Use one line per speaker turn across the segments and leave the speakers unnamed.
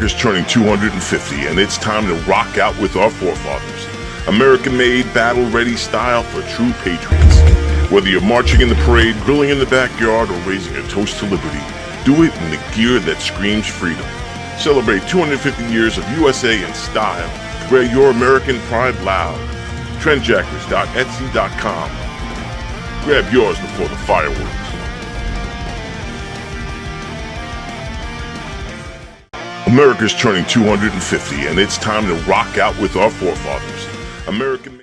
America's turning 250, and it's time to rock out with our forefathers. American-made, battle-ready style for true patriots. Whether you're marching in the parade, grilling in the backyard, or raising a toast to liberty, do it in the gear that screams freedom. Celebrate 250 years of USA in style. Wear your American pride loud. Trendjackers.etsy.com. Grab yours before the fireworks. America's turning 250, and it's time to rock out with our forefathers. American.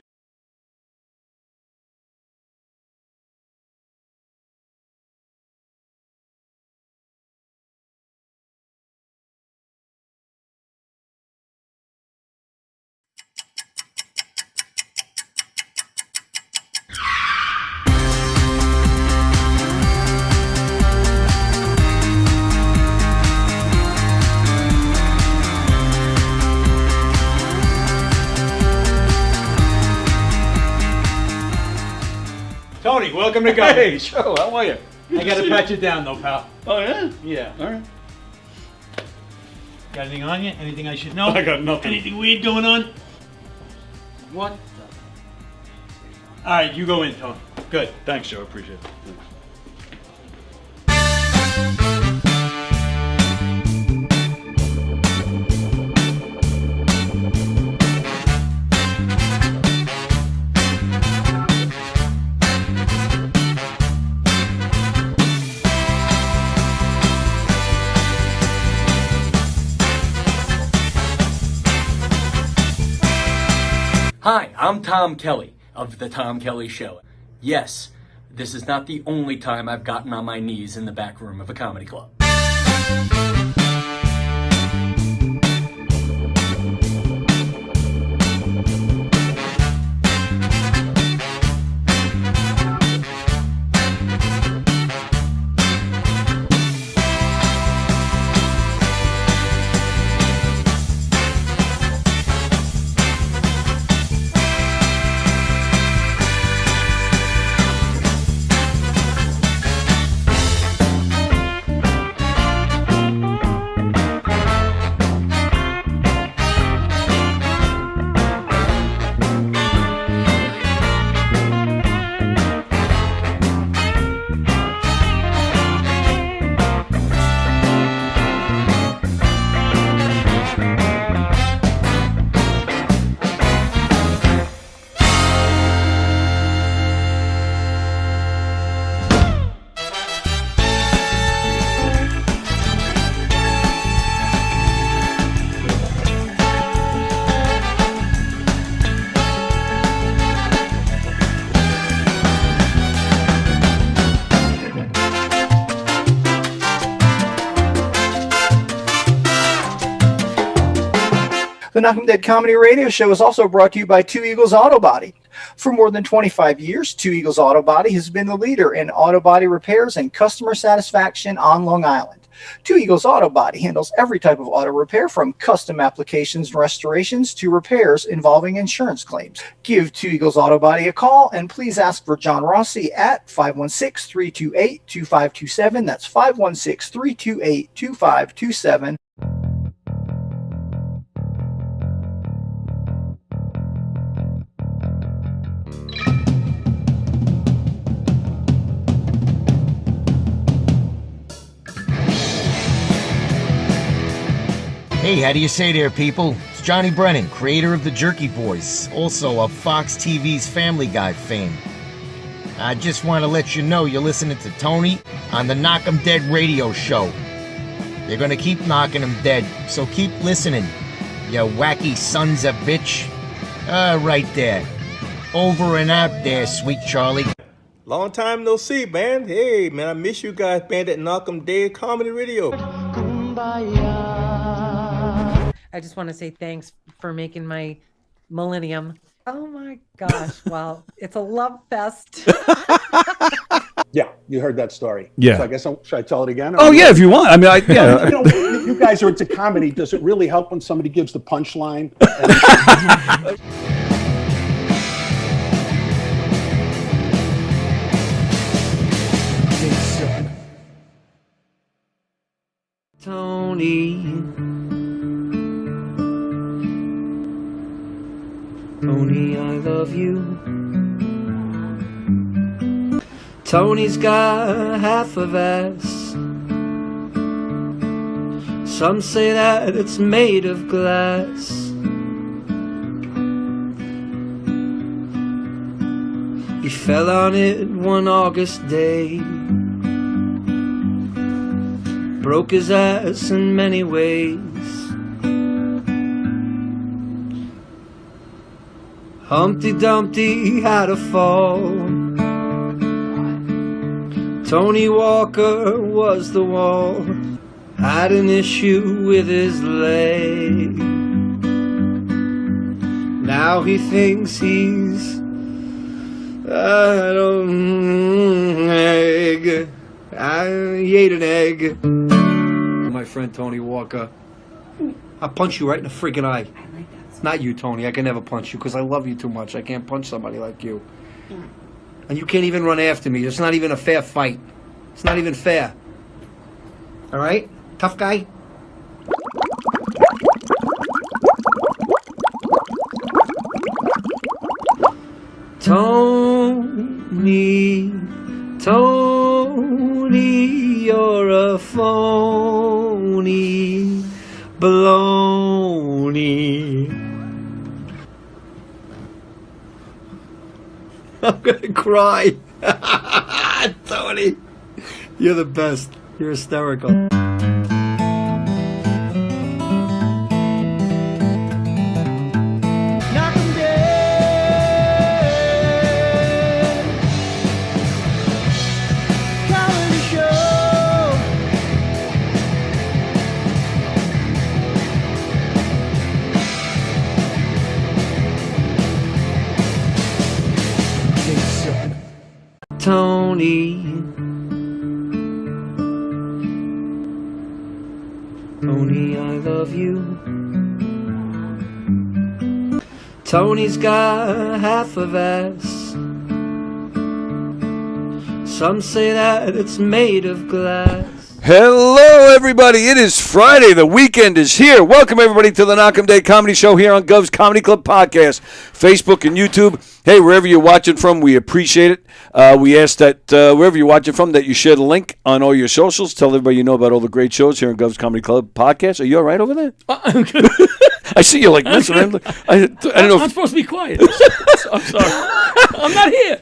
Tony, welcome to go.
Hey, Joe, how are you?
I gotta pat you down though, pal.
Oh, yeah?
Yeah.
All right.
Got anything on you? Anything I should know?
I got nothing.
Anything weird going on?
What?
Alright, you go in, Tony. Good.
Thanks, Joe. Appreciate it. Thanks.
Hi, I'm Tom Kelly of The Tom Kelly Show. Yes, this is not the only time I've gotten on my knees in the back room of a comedy club.
The Knock 'em Dead Comedy Radio Show is also brought to you by Two Eagles Auto Body. For more than 25 years, Two Eagles Auto Body has been the leader in auto body repairs and customer satisfaction on Long Island. Two Eagles Auto Body handles every type of auto repair from custom applications and restorations to repairs involving insurance claims. Give Two Eagles Auto Body a call and please ask for John Rossi at 516-328-2527. That's 516-328-2527.
Hey, how do you say there, people? It's Johnny Brennan, creator of the Jerky Boys, also of Fox TV's Family Guy fame. I just want to let you know you're listening to Tony on the Knock 'em Dead radio show. They're gonna keep knocking 'em dead, so keep listening, you wacky sons of bitch. Right there. Over and out there, sweet Charlie.
Long time no see, man. Hey, man, I miss you guys, man, that Knock 'em Dead Comedy Radio.
I just want to say thanks for making my millennium. Oh my gosh. Well, it's a love fest.
Yeah, you heard that story.
Yeah.
So I guess should I tell it again?
Oh, yeah, if you want. I mean, yeah.
You know, you guys are into comedy. Does it really help when somebody gives the punchline?
Tony, Tony, I love you. Tony's got half of ass. Some say that it's made of glass. He fell on it one August day. Broke his ass in many ways. Humpty Dumpty had a fall. Tony Walker was the wall. Had an issue with his leg. Now he thinks he's egg. He ate an egg. My friend Tony Walker. I'll punch you right in the freaking eye. Not you, Tony. I can never punch you because I love you too much. I can't punch somebody like you. And you can't even run after me. It's not even a fair fight. It's not even fair. All right? Tough guy? Tony, Tony, you're a phony baloney. I'm gonna cry. Tony, you're the best. You're hysterical. Tony, Tony, I love you. Tony's got half of ass. Some say that it's made of glass.
Hello, everybody. It is Friday. The weekend is here. Welcome, everybody, to the Knock'em Day Comedy Show here on Gov's Comedy Club Podcast, Facebook and YouTube. Hey, wherever you're watching from, we appreciate it. We ask that wherever you're watching from, that you share the link on all your socials. Tell everybody you know about all the great shows here on Gov's Comedy Club Podcast. Are you all right over there?
I'm good.
I see you like this. I don't know.
I'm supposed to be quiet. I'm sorry. I'm not here.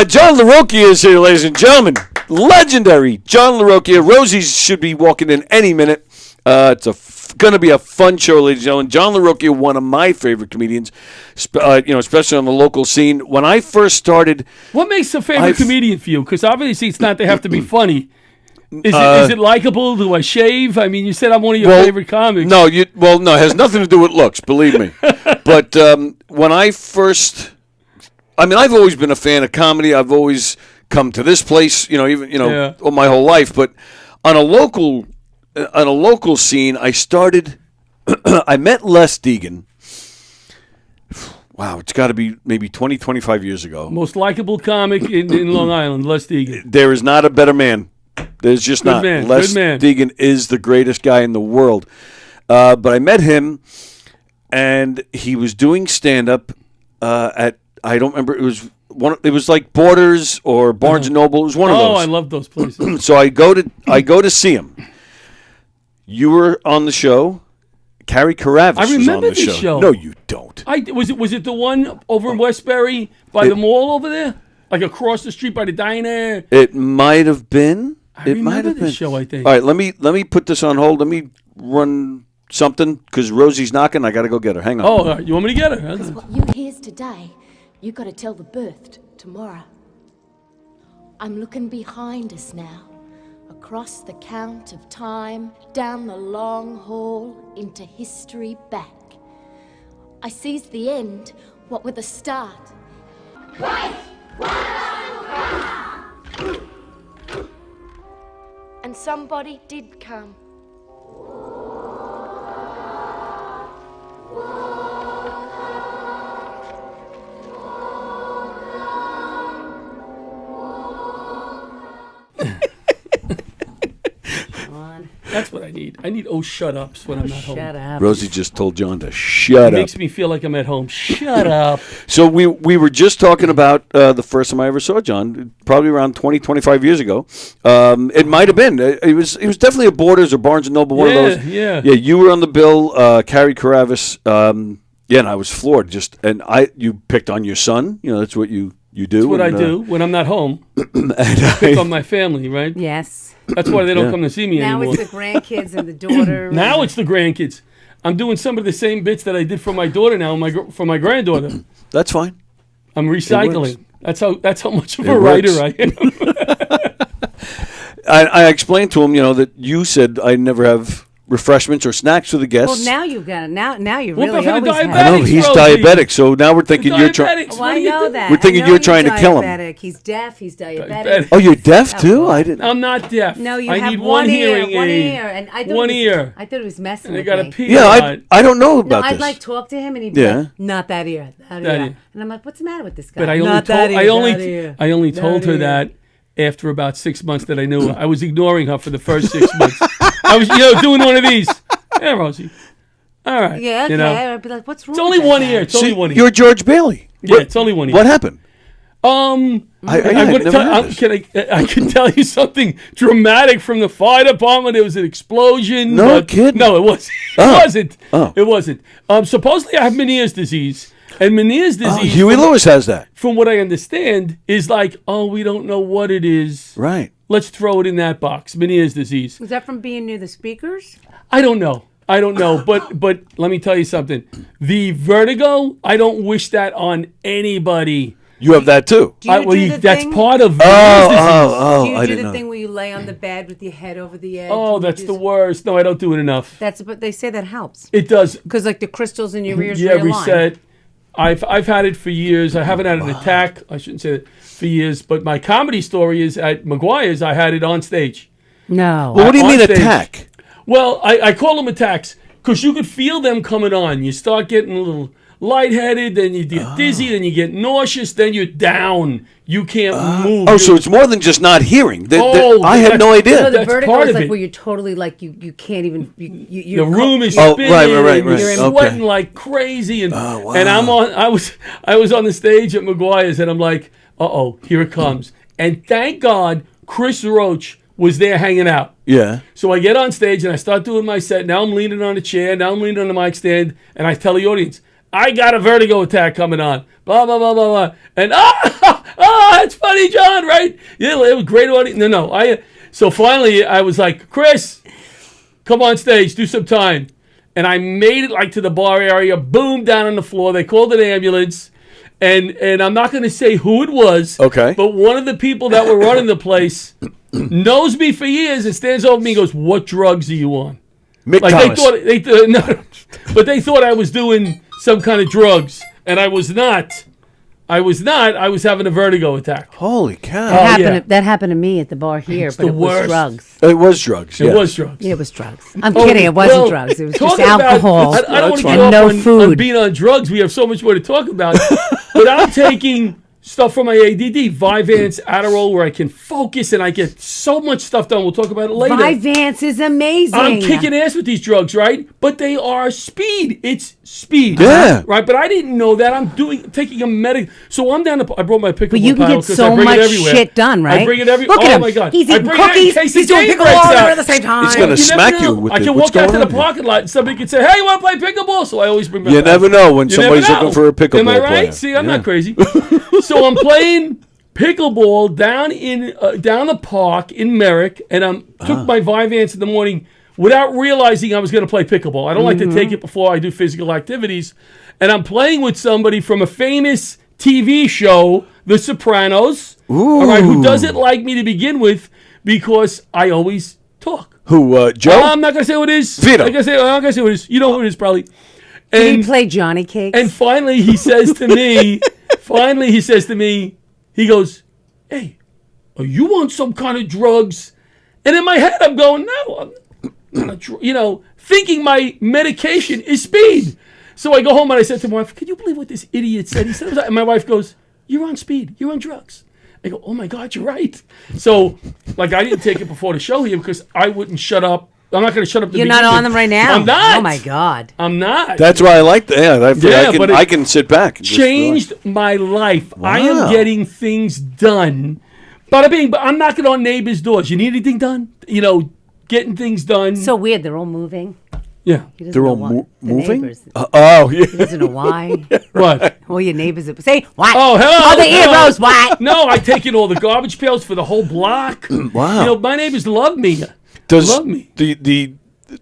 John Larocchia is here, ladies and gentlemen. Legendary John Larocchia. Rosie should be walking in any minute. It's going to be a fun show, ladies and gentlemen. John Larocchia, one of my favorite comedians, especially on the local scene. When I first started...
What makes a favorite comedian for you? Because obviously it's not they have to be funny. Is it likable? Do I shave? I mean, you said I'm one of your favorite comics.
No, it has nothing to do with looks, believe me. But when I first... I mean, I've always been a fan of comedy. I've always come to this place, all my whole life. But on a local scene, I started. I met Les Deegan. Wow, it's got to be maybe 20, 25 years ago.
Most likable comic in Long Island, Les Deegan.
There is not a better man. There's just
Good
not.
man.
Les
Good man.
Deegan is the greatest guy in the world. But I met him, and he was doing stand-up at. I don't remember. It was like Borders or Barnes and Noble. It was one of those.
Oh, I love those places.
So I go to see him. You were on the show. Carrie Karavis was on the show.
I remember this show.
No, you don't.
Was it the one over in Westbury by the mall over there? Like across the street by the diner?
It might have been.
I remember this show, I think.
All right, let me put this on hold. Let me run something because Rosie's knocking. I got to go get her. Hang on.
Oh, you want me to get her?
Because what you hears today, you got to tell the birthed tomorrow. I'm looking behind us now, across the count of time, down the long hall, into history back. I sees the end, what with a start. And somebody did come.
on.
That's what I need. I need shut ups when I'm not home.
Shut up.
Rosie just told John to shut
It
up.
makes me feel like I'm at home. Shut up.
So we were just talking about the first time I ever saw John, probably around 20, 25 years ago. It might have been. It was definitely a Borders or Barnes & Noble, one of those.
Yeah.
Yeah, you were on the bill, Carrie Karavis. Yeah, and I was floored. You picked on your son. You know, that's what you do.
That's what I do when I'm not home. I pick on my family, right?
Yes.
That's why they don't come to see me
now
anymore.
it's the grandkids and the daughter.
Now it's the grandkids. I'm doing some of the same bits that I did for my daughter now, for my granddaughter.
That's fine.
I'm recycling. That's how much of
It
a writer
works.
I am.
I explained to him, that you said I never have refreshments or snacks for the guests.
Well, now you've got it. Now you
What
really
about the
always have.
I know he's diabetic, so now we're thinking you're trying.
Oh, I know that.
We're thinking
I know
you're trying to kill him.
diabetic. He's deaf. He's diabetic.
Oh, you're deaf too? I didn't.
I'm not deaf.
No, you
I
have
need
one ear.
hearing
One
aid.
ear. And I thought
One
it was,
ear.
I thought it was messing
And I
with
got
me.
a pee.
Yeah, I don't know
No,
about
I'd
this.
like talk to him and he'd be
Yeah.
like, not that ear. That
That
ear.
ear.
And I'm like, what's the matter with this guy?
But I only
Not
told
that ear, that ear.
I only
That
told her
ear.
that after about 6 months that I knew her. I was ignoring her for the first 6 months. I was, doing one of these. Yeah, Rosie. All right.
Yeah, okay. I'd be like, what's wrong
It's only
with
one
that
ear.
guy?
It's only one ear.
You're George Bailey.
Yeah, it's only one ear.
What happened?
I'm
I've
gonna
never
tell-
heard
I'm-
this.
I can tell you something dramatic from the fire department. There was an explosion.
No
but-
kidding.
No, it wasn't.
Oh.
It wasn't.
Oh.
It wasn't. Supposedly, I have Meniere's disease, and Meniere's
Oh,
disease.
Huey Lewis has that.
From what I understand, is like, we don't know what it is.
Right.
Let's throw it in that box. Meniere's disease.
Was that from being near the speakers?
I don't know. But let me tell you something. The vertigo, I don't wish that on anybody.
You have that too.
Do you do the
that's
thing?
part of
Oh,
disease.
Do you
I
do
didn't
the
know.
thing where you lay on the bed with your head over the edge?
Oh,
and you
that's the
just-
worst. No, I don't do it enough.
But they say that helps.
It does.
Because like the crystals in your ears
Yeah,
realign.
reset. I've had it for years. I haven't had an attack. I shouldn't say that for years. But my comedy story is at McGuire's. I had it on stage.
No.
Well, what do you
On
mean
stage.
attack?
Well, I call them attacks because you could feel them coming on. You start getting a little lightheaded, then you get dizzy, then you get nauseous, then you're down. You can't move.
Oh, so it's more than just not hearing. I had no
So
idea.
the
That's
vertigo
part
is
of
like
it.
where you're totally like you can't even you
The room is
Oh,
spinning.
right.
and You're
Okay.
sweating like crazy, and
wow.
and I was on the stage at McGuire's, and I'm like, here it comes. And thank God Chris Roach was there hanging out.
Yeah.
So I get on stage and I start doing my set. Now I'm leaning on a chair. Now I'm leaning on the mic stand, and I tell the audience, I got a vertigo attack coming on. Blah blah blah blah blah. And it's funny, John, right? Yeah, it was great audience. No. So finally I was like, Chris, come on stage, do some time. And I made it like to the bar area, boom, down on the floor. They called an ambulance. And I'm not going to say who it was.
Okay.
But one of the people that were running the place knows me for years and stands over me and goes, "What drugs are you on?"
Mick
Like
Thomas.
they thought I was doing some kind of drugs, and I was not. I was having a vertigo attack.
Holy cow.
That happened to me at the bar here,
It's
but
the
it was
worst.
drugs.
It was drugs.
It was drugs.
Yeah, it was drugs. I'm kidding. It wasn't drugs. It was just
talking about-
alcohol
I don't want to
and
get
no
off on
food.
being on drugs. We have so much more to talk about. But I'm taking stuff from my ADD, Vyvanse, Adderall, where I can focus and I get so much stuff done. We'll talk about it later.
Vyvanse is amazing.
I'm kicking ass with these drugs, right? But they are speed. It's speed.
Yeah.
Right? But I didn't know that. I'm taking a medic. So I'm down to, I brought my pickleball
But you can
paddle
get
'cause
so
I bring
much
it everywhere.
shit done, right?
I bring it everywhere.
Look at
Oh
him.
my God.
He's
I
eating
bring it in
cookies.
case the
He's doing
game
pickleball
breaks
all
out.
at the same time.
He's gonna
You never
smack you
know.
with
I
it.
can
What's
walk out to
going
the
on here?
parking lot and somebody could say, "Hey, you want to play pickleball?" So I always bring my
You
paddle.
never know when
You
somebody's
never know.
looking for a pickleball
Am I right?
player.
See, I'm
Yeah.
not crazy. So I'm playing pickleball down in down the park in Merrick, and took my Vyvanse in the morning without realizing I was going to play pickleball. I don't like to take it before I do physical activities, and I'm playing with somebody from a famous TV show, The Sopranos. All right, who doesn't like me to begin with because I always talk.
Who, Joe?
I'm not going to say who it is.
Vito.
I'm not going to say who it is. You know who it is probably.
Did he play Johnny Cakes?
And finally he says to me, he goes, "Hey, are you on some kind of drugs?" And in my head I'm going, "No, I'm not, thinking my medication is speed." So I go home and I said to my wife, "Can you believe what this idiot said?" He said, and my wife goes, "You're on speed. You're on drugs." I go, oh my God, you're right. So, like, I didn't take it before the show here because I wouldn't shut up. I'm not going to shut up.
You're not on them right now?
I'm not.
Oh my God.
I'm not.
That's why I like that. Yeah, I can sit back. And
Changed my life.
Wow.
I am getting things done. But I'm knocking on neighbors' doors. You need anything done? You know, getting things done.
So weird. They're all moving.
Yeah.
They're all moving?
Neighbors.
Yeah.
He doesn't know why.
What?
All your neighbors say, what?
Oh, hello.
Oh, the
hello.
heroes, what?
No, I take in all the garbage pails for the whole block.
Wow.
You know, my neighbors love me.
Love
me.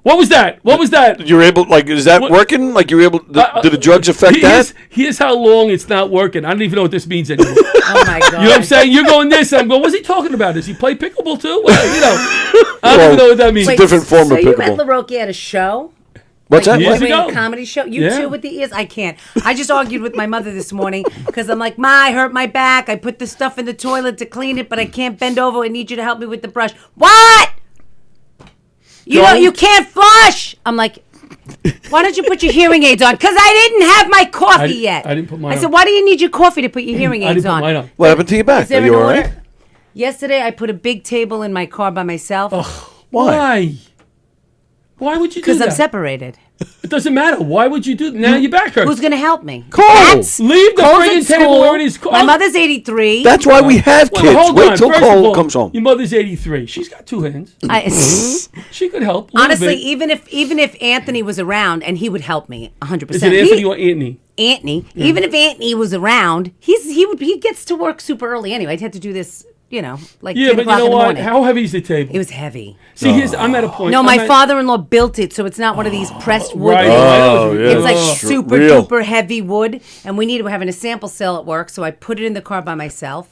What was that?
What was that?
You're able, like, is that working? Like, you're able, do the drugs affect that?
Here's how long it's not working. I don't even know what this means anymore.
Oh, my God.
You know what I'm saying? You're going this. I'm going, what's he talking about? Does he play pickleball too? Well, you know, I don't even know what that means.
Wait,
It's a different form
so
of
you met
pickleball.
Larocchia at a show?
What's that?
Years
What?
ago? A comedy show? You too with the ears? I can't. I just argued with my mother this morning because I'm like, Ma, I hurt my back. I put the stuff in the toilet to clean it, but I can't bend over. I need you to help me with the brush. What? You know, you can't flush. I'm like, why don't you put your hearing aids on? Because I didn't have my coffee yet.
I didn't put mine on.
I said, why do you need your coffee to put your hearing
I
aids
didn't put
on?
mine on.
What happened to your back?
Is there
Are you
an
all
order?
right?
Yesterday, I put a big table in my car by myself.
Why? Why would you do that?
Because I'm separated.
It doesn't matter. Why would you do that? Now your back hurts.
Who's going to help me?
Leave the
Cole's
friggin'
at
table
school.
where it is.
My mother's 83.
That's why we have
Well,
kids.
hold
Wait
on.
till
First of
Cole
all,
comes home.
Your mother's 83. She's got two hands. She could help. a little
Honestly,
bit.
even if Anthony was around, and he would help me 100%.
Is it Anthony or Anthony?
Anthony.
Yeah.
Even if Anthony was around, he gets to work super early anyway. I'd have to do this, like 10
Yeah, but you
o'clock
know
in the
what?
morning.
How heavy is the table?
It was heavy.
See, I'm at a point.
No, my father-in-law built it, so it's not one of these pressed wood.
Right.
things.
Oh, yeah.
It's like
That's
super
real.
duper heavy wood, and we're having a sample sale at work, so I put it in the car by myself.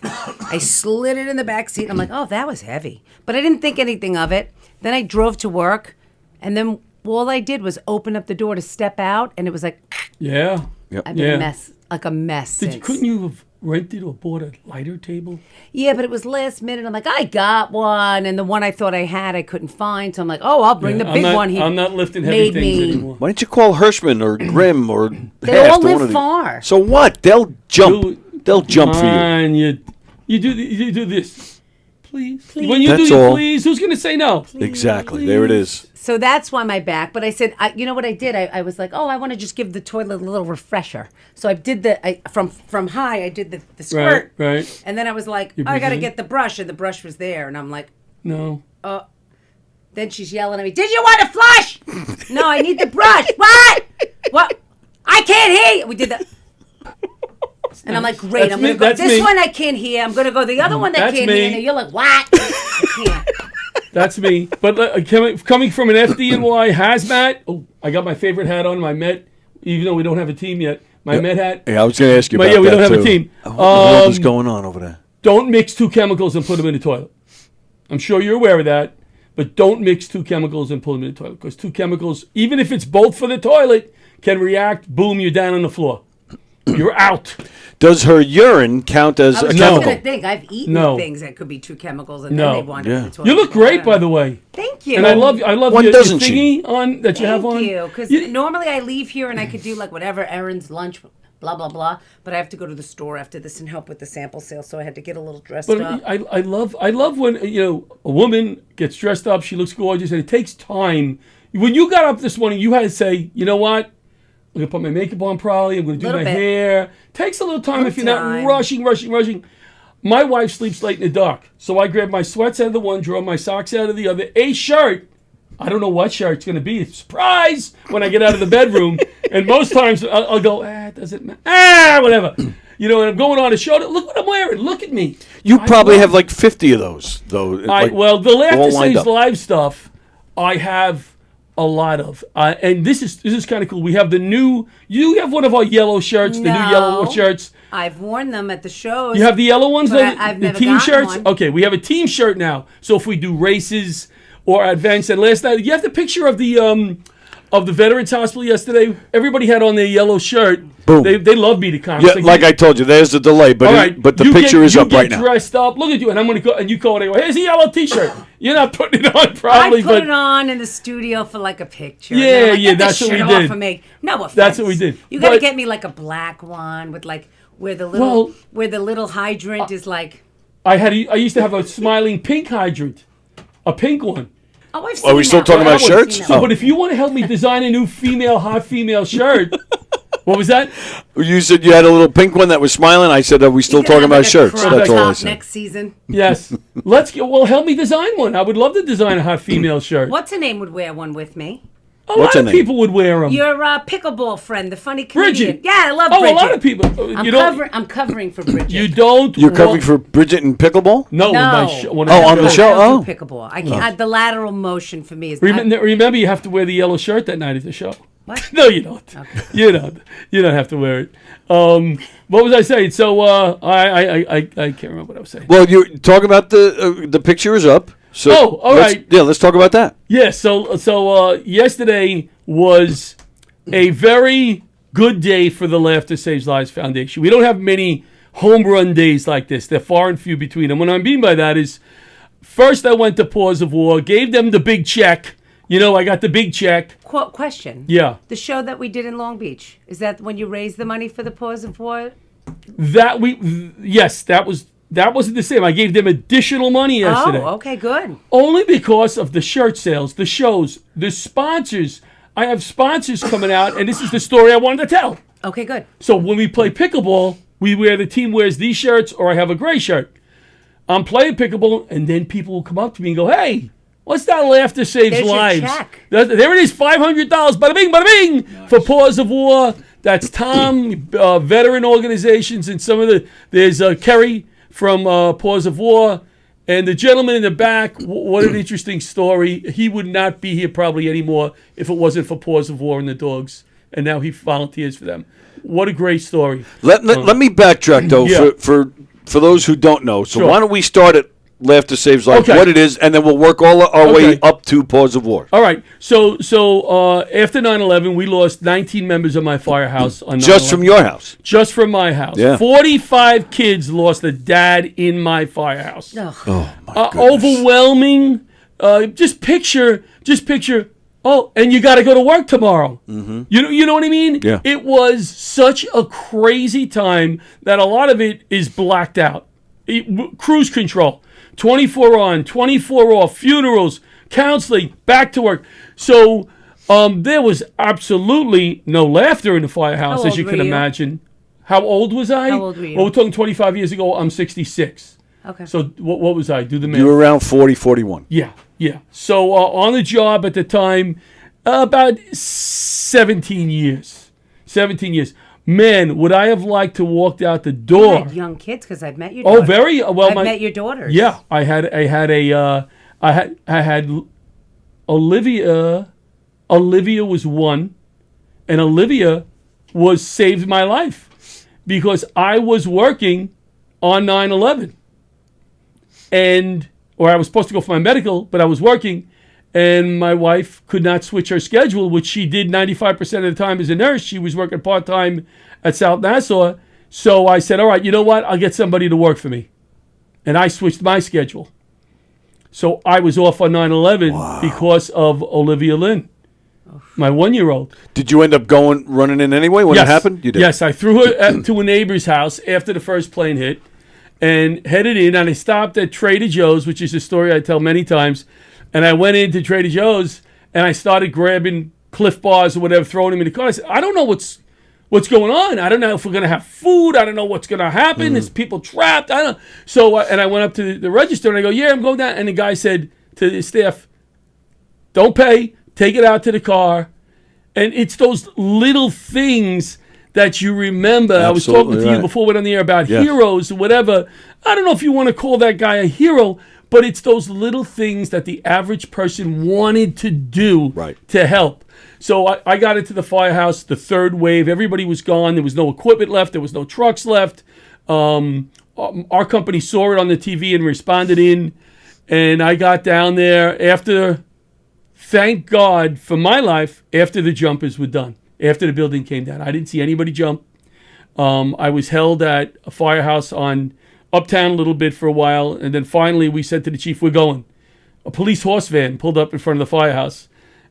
I slid it in the back seat. I'm like, oh, that was heavy, but I didn't think anything of it. Then I drove to work, and then all I did was open up the door to step out, and it was like,
Yeah.
I've been a mess since.
Couldn't you have rented or bought a lighter table?
Yeah, but it was last minute. I'm like, I got one, and the one I thought I had, I couldn't find. So I'm like, oh, I'll bring the big one.
I'm not lifting heavy
made
things
me.
anymore.
Why don't you call Hirschman or Grimm or
They
Half,
all
the one
live
of the-
far.
So what? They'll jump. They'll jump for you.
And you do this. Please. When you
That's
do
all.
please, who's going to say no?
Exactly. There it is.
So that's why my back. But I said, you know what I did? I was like, oh, I want to just give the toilet a little refresher. So I did from high. I did the squirt.
Right.
And then I was like,
You
I got to
breathe in?
get the brush, and the brush was there, and I'm like,
No.
Then she's yelling at me, did you want to flush? No, I need the brush. What? I can't hear you. We did that. And I'm like, great.
That's
I'm going
me-
to go.
that's
This
me.
one I can't hear. I'm going to go the other one that
That's
can't
me.
hear. And you're like, what? I can't.
That's me. But coming from an FDNY hazmat, I got my favorite hat on, my Met, even though we don't have a team yet. My Met hat.
Yeah, I was going to ask you
But
about that,
yeah, we don't have
too.
a team.
What is going on over there?
Don't mix two chemicals and put them in the toilet. I'm sure you're aware of that, but don't mix two chemicals and put them in the toilet, because two chemicals, even if it's both for the toilet, can react, boom, you're down on the floor. You're out.
Does her urine count as
I
a
was
chemical?
just going to think. I've eaten
No.
things that could be two chemicals, and
No.
then they wound up in the toilet.
You look great, by the way.
Thank you.
And I love
When
your
doesn't she?
thingy on that you have on.
Thank you. Because normally I leave here and I could do like whatever, errands, lunch, blah, blah, blah. But I have to go to the store after this and help with the sample sale. So I had to get a little dressed
But
up.
I love when a woman gets dressed up. She looks gorgeous, and it takes time. When you got up this morning, you had to say, you know what? I'm going to put my makeup on probably. I'm going to do
Little
my
bit.
hair. Takes a little time if you're
time.
not rushing. My wife sleeps late in the dark. So I grab my sweats out of the one drawer, my socks out of the other, a shirt. I don't know what shirt it's going to be. Surprise when I get out of the bedroom. And most times I'll go, it doesn't matter. Whatever. And I'm going on a show. Look what I'm wearing. Look at me.
You probably have like 50 of those, though.
The
all
Laughter
lined
Saves
up.
Live stuff, I have a lot of. And this is kind of cool. We have the new. You have one of our yellow shirts, the new yellow shirts.
I've worn them at the shows.
You have the yellow ones,
but
though,
I've
the
never
team
gotten
shirts?
one.
Okay, we have a team shirt now. So if we do races or events, and last night, you have the picture of the Veterans Hospital yesterday. Everybody had on their yellow shirt.
Boom.
They love me to come.
Yeah, like I told you, there's the delay, but
All right,
but the
you
picture
get-
is
you
up right
get
now.
dressed up. Look at you, and I'm going to go, and you go and they go, here's a yellow T-shirt. You're not putting it on probably,
I put
but
it on in the studio for like a picture.
Yeah,
And they're like,
yeah,
"Get this
that's what we
shit
did.
off of me." No offense.
That's what we did.
You got to
But-
get me like a black one with like where the little hydrant is like.
I used to have a smiling pink hydrant, a pink one.
Oh, I've
Are we still talking about shirts?
So, but if you want to help me design a new hot female shirt, what was that?
You said you had a little pink one that was smiling. I said, are we still talking about shirts? That's all I said.
Next season.
Yes. Help me design one. I would love to design a hot female shirt.
What's her name would wear one with me?
A lot of people would wear them.
Your pickleball friend, the funny comedian.
Bridget.
Yeah, I love
Oh,
Bridget.
a lot of people.
I'm covering for Bridget.
You don't.
You're covering for Bridget in pickleball?
No,
No.
my show.
on the show?
I don't
Oh.
do pickleball. I can't. The lateral motion for me is.
Remember, you have to wear the yellow shirt that night at the show.
What?
No, you don't. Okay. You don't. You don't have to wear it. What was I saying? So I can't remember what I was saying.
Well, you're talking about the picture is up. So
all right.
Yeah, let's talk about that.
Yeah. So yesterday was a very good day for the Laughter Saves Lives Foundation. We don't have many home run days like this. They're far and few between. And what I mean by that is, first I went to Paws of War, gave them the big check. I got the big check.
Question.
Yeah.
The show that we did in Long Beach, is that when you raised the money for the Paws of War?
Yes, that wasn't the same. I gave them additional money yesterday.
Oh, okay, good.
Only because of the shirt sales, the shows, the sponsors. I have sponsors coming out, and this is the story I wanted to tell.
Okay, good.
So when we play pickleball, the team wears these shirts, or I have a gray shirt. I'm playing pickleball, and then people will come up to me and go, "Hey, what's that Laughter Saves
There's your
Lives?"
check.
There it is, $500. Bada bing, bada bing, for Paws of War. That's Tom, veteran organizations, and there's Kerry from Paws of War. And the gentleman in the back, what an interesting story. He would not be here probably anymore if it wasn't for Paws of War and the dogs. And now he volunteers for them. What a great story.
Let me backtrack, though,
Yeah.
for those who don't know. So
Sure.
why don't we start at Laughter Saves Lives,
Okay.
what it is, and then we'll work all our way
Okay.
up to Paws of War.
All right. So after 9/11, we lost 19 members of my firehouse on 9/11.
Just from your house?
Just from my house.
Yeah.
45 kids lost a dad in my firehouse.
Oh, my goodness.
Overwhelming. Just picture. Oh, and you got to go to work tomorrow.
Mm-hmm.
You know what I mean?
Yeah.
It was such a crazy time that a lot of it is blacked out. Cruise control, 24 on, 24 off, funerals, counseling, back to work. So there was absolutely no laughter in the firehouse,
How
as you
old
can
were you?
imagine. How old was I?
How old were you?
Well, we're talking 25 years ago. I'm 66.
Okay.
So what was I? Do the math.
You were around 40, 41.
Yeah. So on the job at the time, about 17 years. 17 years. Man, would I have liked to walked out the
You
door?
had young kids because I've met your
Oh,
daughters.
very well.
I've met your daughters.
Yeah, I had Olivia. Olivia was one, and Olivia saved my life because I was working on 9/11, or I was supposed to go for my medical, but I was working, and my wife could not switch her schedule, which she did 95% of the time as a nurse. She was working part-time at South Nassau. So I said, all right, you know what? I'll get somebody to work for me. And I switched my schedule. So I was off on 9/11 because of Olivia Lynn, my 1-year-old.
Did you end up running in anyway when it happened? You did.
Yes, I threw her to a neighbor's house after the first plane hit and headed in. And I stopped at Trader Joe's, which is a story I tell many times. And I went into Trader Joe's and I started grabbing Cliff Bars or whatever, throwing them in the car. I said, I don't know what's going on. I don't know if we're going to have food. I don't know what's going to happen. There's people trapped. I don't know. So, and I went up to the register and I go, yeah, I'm going down. And the guy said to the staff, don't pay. Take it out to the car. And it's those little things that you remember.
Absolutely
I was talking to
right.
you before we went on the air about
Yes.
heroes or whatever. I don't know if you want to call that guy a hero, but it's those little things that the average person wanted to do to help. So I got into the firehouse, the third wave. Everybody was gone. There was no equipment left. There was no trucks left. Our company saw it on the TV and responded in. And I got down there after, thank God for my life, after the jumpers were done, after the building came down. I didn't see anybody jump. I was held at a firehouse on Uptown a little bit for a while, and then finally we said to the chief, we're going. A police horse van pulled up in front of the firehouse,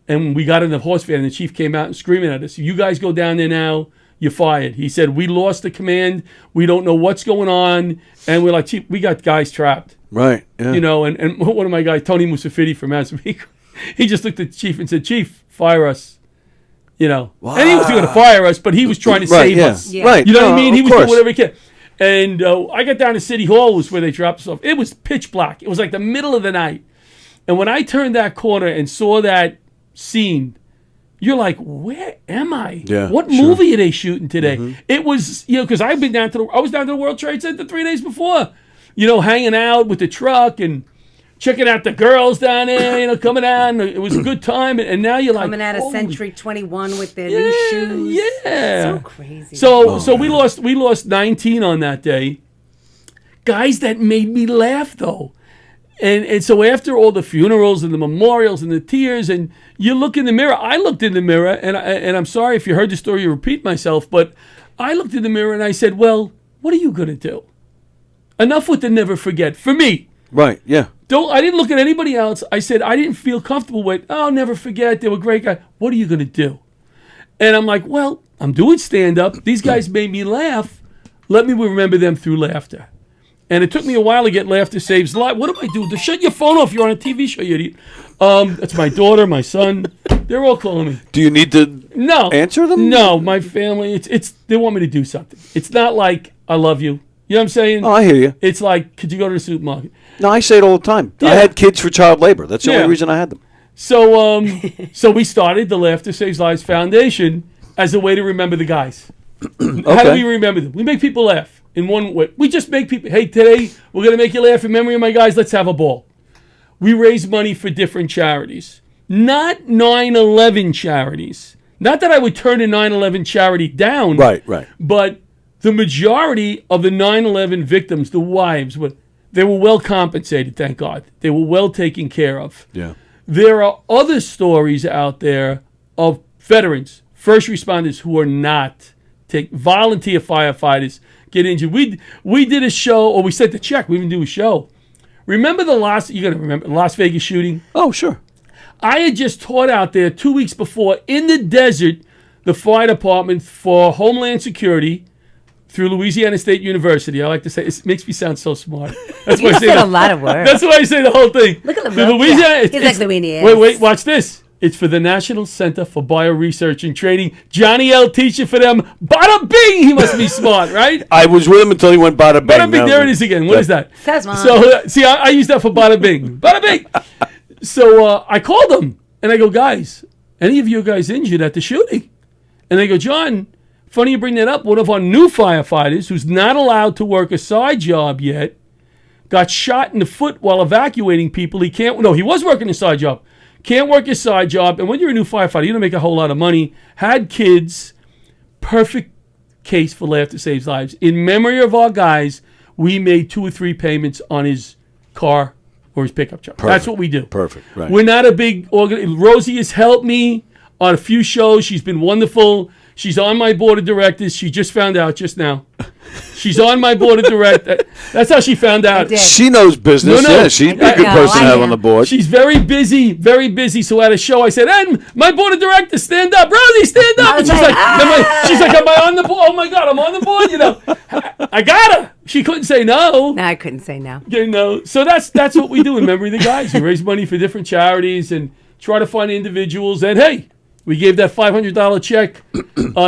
and we got in the horse van, and the chief came out and screaming at us, you guys go down there now, you're fired. He said, we lost the command. We don't know what's going on. And we're like, Chief, we got guys trapped.
Right. Yeah.
You know, and one of my guys, Tony Musafidi from Massapequa, he just looked at the chief and said, Chief, fire us. You know.
Wow.
And he was going to fire us, but he was trying to save us.
Yeah. Right.
You know what I mean? He was
course.
doing whatever he can. And I got down to City Hall, was where they dropped us off. It was pitch black. It was like the middle of the night. And when I turned that corner and saw that scene, you're like, where am I?
Yeah,
what movie are they shooting today? It was, you know, because I was down to the World Trade Center 3 days before, you know, hanging out with the truck and checking out the girls down there, you know, coming out. And it was a good time. And now you're
coming out of
holy-
Century 21 with their new shoes.
Yeah.
So crazy.
So we lost 19 on that day. Guys that made me laugh though. And so after all the funerals and the memorials and the tears, and you look in the mirror, I looked in the mirror, and I'm sorry if you heard the story, you repeat myself, but I looked in the mirror and I said, well, what are you going to do? Enough with the never forget. For me.
Right, yeah.
I didn't look at anybody else. I said, I didn't feel comfortable with, oh, never forget, they were great guys. What are you going to do? And I'm like, well, I'm doing stand-up. These guys made me laugh. Let me remember them through laughter. And it took me a while to get Laughter Saves Life. What do I do? To shut your phone off. You're on a TV show, you idiot. That's my daughter, my son. They're all calling me.
Do you need to answer them?
No, my family. It's they want me to do something. It's not like I love you. You know what I'm saying?
Oh, I hear you.
It's like, could you go to the supermarket?
No, I say it all the time.
Yeah.
I had kids for child labor. That's the only reason I had them.
So so we started the Laughter Saves Lives Foundation as a way to remember the guys. How do we remember them? We make people laugh. In one way, we just make people, hey, today we're going to make you laugh in memory of my guys. Let's have a ball. We raise money for different charities, not 9/11 charities. Not that I would turn a 9/11 charity down.
Right.
But the majority of the 9/11 victims, the wives, they were well compensated, thank God. They were well taken care of.
Yeah.
There are other stories out there of veterans, first responders who are not volunteer firefighters get injured. We did a show, or we sent the check. We didn't do a show. Remember you got to remember the Las Vegas shooting?
Oh, sure.
I had just taught out there 2 weeks before in the desert, the fire department for Homeland Security through Louisiana State University. I like to say, it makes me sound so smart. That's why I say
said a lot of words.
That's why I say the whole thing.
Look at the
Louisiana.
He's like Louisiana.
Wait, watch this. It's for the National Center for Bioresearch and Training. Johnny L. teaching for them. Bada bing! He must be smart, right?
I was with him until he went bada bing.
Bada bing, there it is again. What is that?
Says mom.
So, see, I use that for bada bing. Bada bing! So I called them, and I go, guys, any of you guys injured at the shooting? And they go, John, funny you bring that up. One of our new firefighters, who's not allowed to work a side job yet, got shot in the foot while evacuating people. He was working a side job. Can't work his side job. And when you're a new firefighter, you don't make a whole lot of money. Had kids. Perfect case for Laughter Saves Lives. In memory of our guys, we made 2 or 3 payments on his car or his pickup truck. That's what we do.
Perfect. Right.
We're not a big Rosie has helped me on a few shows. She's been wonderful. She's on my board of directors. She just found out just now. She's on my board of directors. That's how she found out.
She knows business.
No.
Yeah, she's a good person to have on the board.
She's very busy, very busy. So at a show, I said, and my board of directors, stand up. Rosie, stand up. And she's like, am I on the board? Oh, my God, I'm on the board. You know, I got her. She couldn't say no.
No, I couldn't say no.
You know, so that's what we do in memory of the guys. We raise money for different charities and try to find individuals. And, hey, we gave that $500 check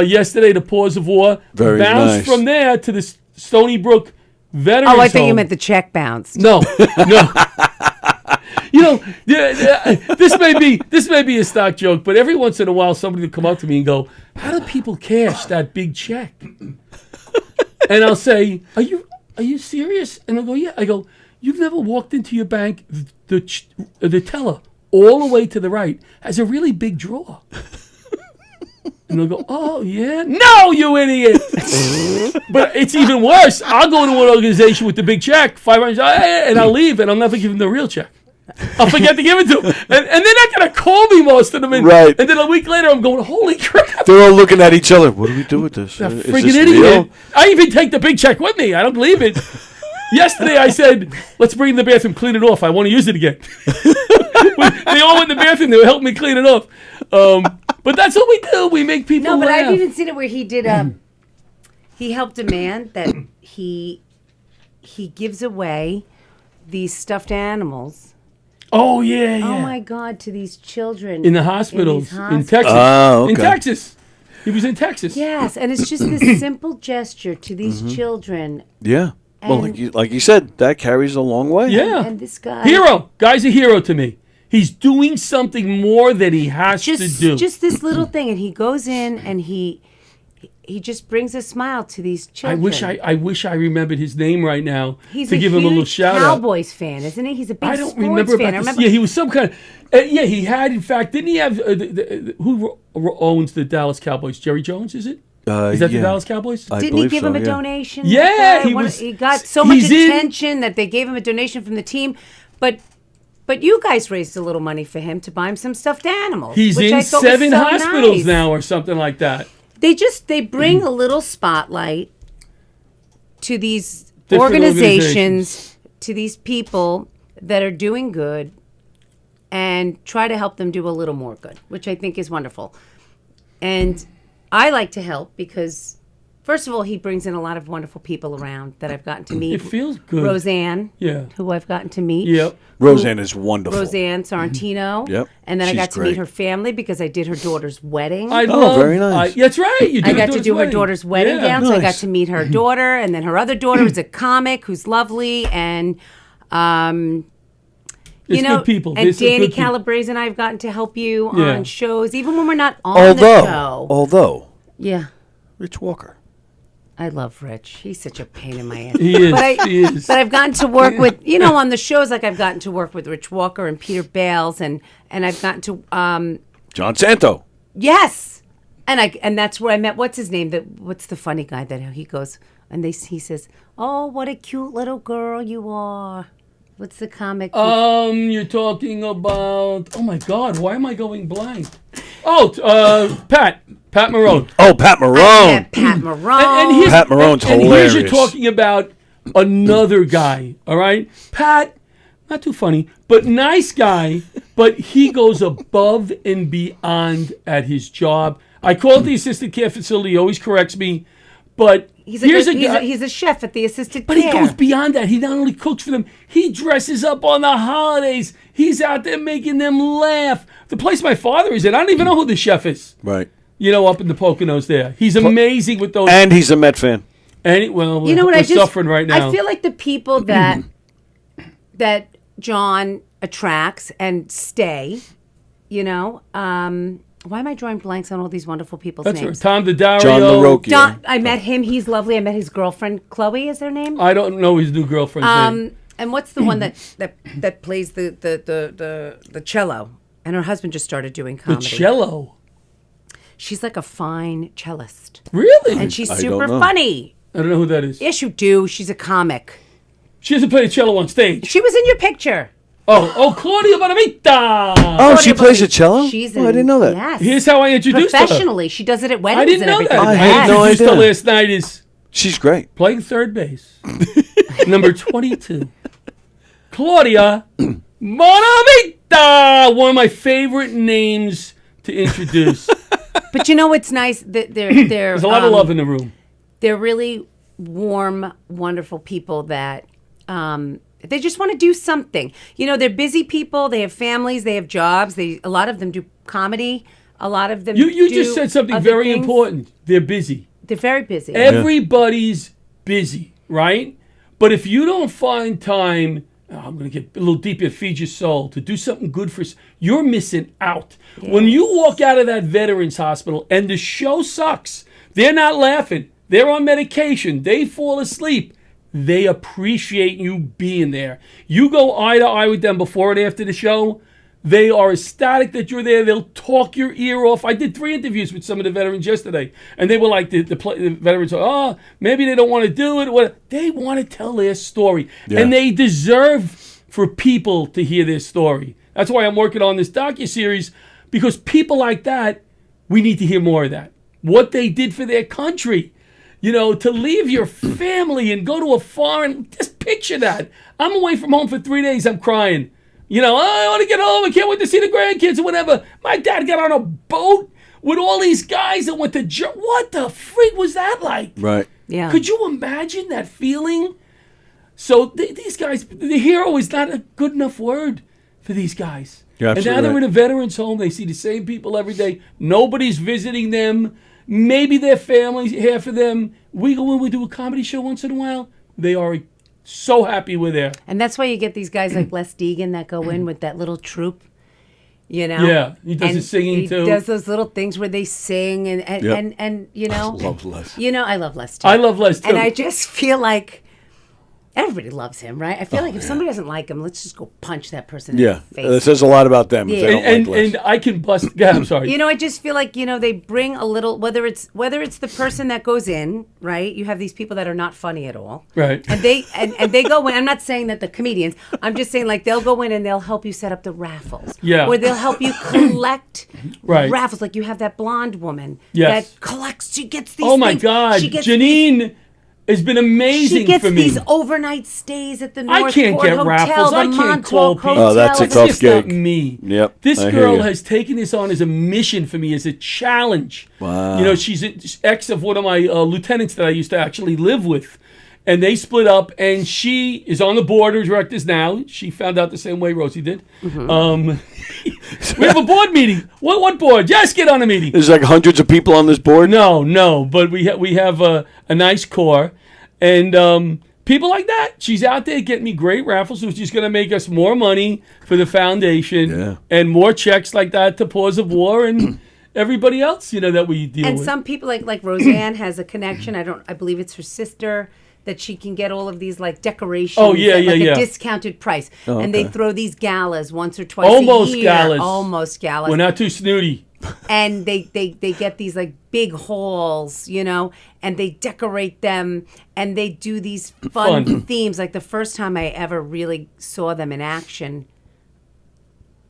yesterday to Paws of War.
Very
bounced
nice.
from there to the Stony Brook Veterans
Oh, I thought you
Home.
meant the check bounced.
No. You know, this may be a stock joke, but every once in a while somebody will come up to me and go, how do people cash that big check? And I'll say, are you serious? And they'll go, yeah. I go, you've never walked into your bank, the teller all the way to the right has a really big drawer. And they'll go, oh, yeah? No, you idiot! But it's even worse. I'll go to an organization with the big check, $500, and I'll leave, and I'll never give them the real check. I'll forget to give it to them. And they're not going to call me most of them.
Right.
And then a week later, I'm going, holy crap.
They're all looking at each other. What do we do with this?
That
Is
friggin'
this
idiot.
real?
I even take the big check with me. I don't believe it. Yesterday, I said, let's bring it in the bathroom, clean it off. I want to use it again. They all went in the bathroom. They were helping me clean it off. But that's what we do. We make people
No, but
laugh.
I've even seen it where he did He helped a man that he gives away these stuffed animals.
Oh yeah, yeah.
Oh my God, to these children
In the hospitals
these
in Texas.
Oh, okay.
In Texas. He was in Texas.
Yes, and it's just this simple gesture to these
Mm-hmm.
children.
Yeah. Well,
And-
like you said, that carries a long way.
Yeah.
And this guy,
Hero. Guy's a hero to me. He's doing something more that he has to do.
just this little thing, and he goes in and he just brings a smile to these children.
I wish I remembered his name right now
He's
to
a
give
huge
him a little shout out.
Cowboys fan, isn't he? He's a big
I don't
sports
remember
fan.
about this. Yeah, he was some kind of. Yeah, he had. In fact, didn't he have? Who owns the Dallas Cowboys? Jerry Jones, is it? Is that the
yeah.
Dallas Cowboys?
Didn't he give him a donation?
Yeah,
he got so much
he's in-
attention that they gave him a donation from the team, but you guys raised a little money for him to buy him some stuffed animals.
He's
which
in
I thought was
7
so
hospitals
nice.
now, or something like that.
They bring a little spotlight to these
Different
organizations, to these people that are doing good, and try to help them do a little more good, which I think is wonderful. And I like to help because, first of all, he brings in a lot of wonderful people around that I've gotten to meet.
It feels good.
Roseanne,
Yeah.
who I've gotten to meet.
Yep.
Roseanne is wonderful.
Roseanne Sorrentino.
Yep.
And then I
She's
got to
great.
meet her family because I did her daughter's wedding.
I love.
very nice.
That's right. You did
I got
her
to do her
wedding.
daughter's wedding
Yeah.
gown, so I got
Nice.
to meet her daughter, and then her other daughter is a comic who's lovely, and
There's
you know,
good people.
and
There's some
Danny
good people.
Calabrese and I have gotten to help you
Yeah.
on shows, even when we're not on the show.
Although,
Yeah,
Rich Walker.
I love Rich. He's such a pain in my ass.
He is.
But
He is.
But I've gotten to work with, on the shows, like I've gotten to work with Rich Walker and Peter Bales, and I've gotten to,
John Santo.
yes, and that's where I met. What's his name? What's the funny guy that he goes and he says, "Oh, what a cute little girl you are." What's the comic?
You're talking about. Oh my God! Why am I going blank? Oh, Pat Marone.
Oh, Pat Marone.
Pat Marone.
And here's,
Pat Marone's
and here's you're
hilarious.
talking about another guy. All right, Pat, not too funny, but nice guy. But he goes above and beyond at his job. I call it the assisted care facility. He always corrects me, but
He's
here's
a,
a guy.
he's a chef at the assisted
But
care.
he goes beyond that. He not only cooks for them, he dresses up on the holidays. He's out there making them laugh. The place my father is in, I don't even know who the chef is.
Right.
Up in the Poconos there. He's amazing with those.
And he's a Met fan.
Well,
You know what?
we're
I just
suffering right now.
I feel like the people that John attracts and stay. Why am I drawing blanks on all these wonderful people's
That's
names?
right. Tom DiDario.
John Larocchia.
I met him. He's lovely. I met his girlfriend, Chloe. Is her name?
I don't know his new girlfriend's name.
And what's the one that plays the cello? And her husband just started doing
The
comedy.
cello.
She's like a fine cellist,
Really?
and she's
I
super
don't know.
funny.
I don't know who that is.
Yes, you do. She's a comic.
She doesn't play the cello on stage.
She was in your picture.
Claudia Bonavita.
Oh, she plays the cello?
She's
Oh, I didn't know that.
Yes.
Here's how I introduced her.
Professionally, she does it at weddings.
I didn't
and
know
everything.
that.
I had no
introduced her
idea.
last night is
She's great.
playing third base. Number 22. Claudia Bonavita. One of my favorite names to introduce.
But you know, it's nice that
There's a lot of love in the room.
They're really warm, wonderful people that they just want to do something. They're busy people. They have families. They have jobs. A lot of them do comedy. A lot of them.
You
do
just said something
other
very
things.
important. They're busy.
They're very busy.
Everybody's busy, right? But if you don't find time, I'm going to get a little deeper, feed your soul, to do something good for, you're missing out. When you walk out of that veterans hospital and the show sucks, they're not laughing, they're on medication, they fall asleep, they appreciate you being there. You go eye to eye with them before and after the show, they are ecstatic that you're there. They'll talk your ear off. I did 3 interviews with some of the veterans yesterday, and they were like, the veterans, maybe they don't want to do it. What? They want to tell their story, and they deserve for people to hear their story. That's why I'm working on this docuseries, because people like that, we need to hear more of that. What they did for their country. To leave your family and go to a foreign, just picture that. I'm away from home for 3 days, I'm crying. I want to get home. I can't wait to see the grandkids or whatever. My dad got on a boat with all these guys that went to what the freak was that like?
Right.
Yeah.
Could you imagine that feeling? So these guys, the hero is not a good enough word for these guys.
You're
And now
absolutely
they're
right.
in a veterans home. They see the same people every day. Nobody's visiting them. Maybe their families, half of them. We go in, we do a comedy show once in a while. They are so happy we're there.
And that's why you get these guys like Les Deegan that go in with that little troupe. You know?
Yeah, he does his singing too.
He does those little things where they sing and you know.
I love Les.
You know, I love Les too.
I love Les too.
And I just feel like everybody loves him, right? I feel like if somebody doesn't like him, let's just go punch that person in
Yeah,
the face.
it says a lot about them. If
Yeah.
they don't
and,
like Les.
and I can bust. Yeah, I'm sorry.
You know, I just feel like, you know, they bring a little, whether it's the person that goes in, right? You have these people that are not funny at all.
Right.
And they go in. I'm not saying that the comedians, I'm just saying like they'll go in and they'll help you set up the raffles.
Yeah.
Or they'll help you collect
Right.
raffles. Like you have that blonde woman
Yes.
that collects, she gets these
Oh my
things.
God,
She gets
Janine has been amazing
She gets
for me.
these overnight stays at the
I
North
can't
Port
get
Hotel,
raffles.
the
I can't
Montauk
call people.
Hotel.
Oh, that's a
It's
tough
just not
gig.
me.
Yep,
This
I hear
girl
you.
has taken this on as a mission for me, as a challenge.
Wow.
You know, she's an ex of one of my lieutenants that I used to actually live with. And they split up, and she is on the board of directors now. She found out the same way Rosie did. We have a board meeting. What board? Just get on a meeting.
There's like hundreds of people on this board.
No, but we have a nice core, and people like that. She's out there getting me great raffles, so she's going to make us more money for the foundation and more checks like that to Paws of War and everybody else, you know, that we deal
And
with.
some people like Roseanne has a connection. I believe it's her sister that she can get all of these like decorations.
Oh, yeah,
at, like
yeah.
a discounted price.
Oh,
and they
okay.
throw these galas once or twice
Almost
a year.
galas.
Almost galas.
We're not too snooty.
And they get these like big halls, you know, and they decorate them and they do these fun themes. Like the first time I ever really saw them in action.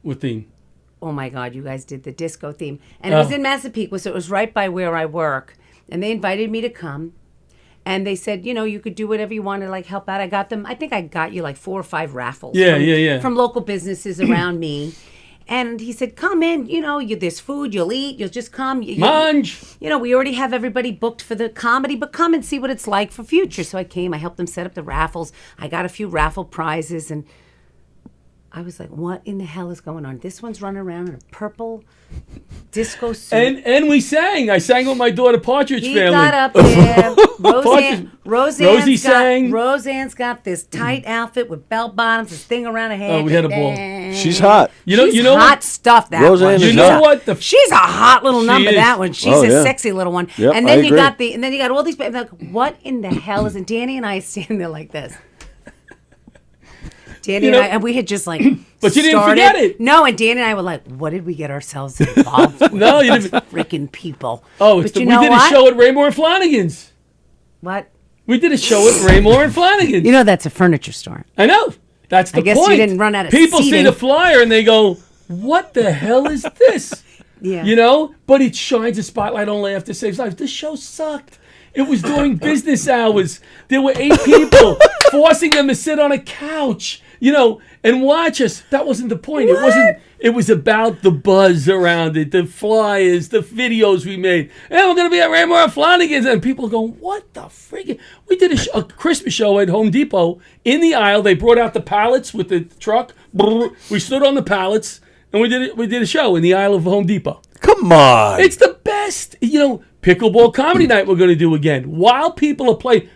What theme?
Oh my God, you guys did the disco theme. And it was in Massapequa, so it was right by where I work. And they invited me to come. And they said, you know, you could do whatever you wanted to like help out. I think I got you like 4 or 5 raffles. From local businesses around me. And he said, come in, you know, there's food, you'll eat, you'll just come.
Munch.
You know, we already have everybody booked for the comedy, but come and see what it's like for future. So I came, I helped them set up the raffles. I got a few raffle prizes and I was like, what in the hell is going on? This one's running around in a purple disco suit.
And we sang. I sang with my daughter Partridge
He
Family.
got up there. Roseanne's got this tight outfit with bell bottoms, this thing around her head.
Oh, we had a ball.
She's hot.
You know
hot
what?
stuff. That
Roseanne
one.
is
You know
hot.
what?
She's a hot little number.
is.
That one. She's
Oh,
a
yeah.
sexy little one.
Yep,
and
I
then you
agree.
got all these. I'm like, what in the hell is it? Danny and I standing there like this. Danny
You know-
and we had just like.
But you didn't
started.
forget it.
No, and Danny and I were like, what did we get ourselves involved with?
No, you didn't.
Freaking people.
Oh,
but
we
you know
did
what?
a show at Raymore and Flanagan's.
What?
We did a show at Raymore and Flanagan's.
You know that's a furniture store.
I know. That's the
I guess you
point.
didn't run out of
People see
seating.
the flyer and they go, what the hell is this?
Yeah.
You know? But it shines a spotlight on Laughter Saves Lives. This show sucked. It was during business hours. There were 8 people forcing them to sit on a couch, you know, and watch us. That wasn't the point. It wasn't. It was about the buzz around it, the flyers, the videos we made. And we're going to be at Raymore and Flanagan's. And people going, what the friggin'? We did a Christmas show at Home Depot. In the aisle, they brought out the pallets with the truck. We stood on the pallets, and we did a show in the aisle of Home Depot.
Come on.
It's the best. You know, pickleball comedy night we're going to do again. While people are playing,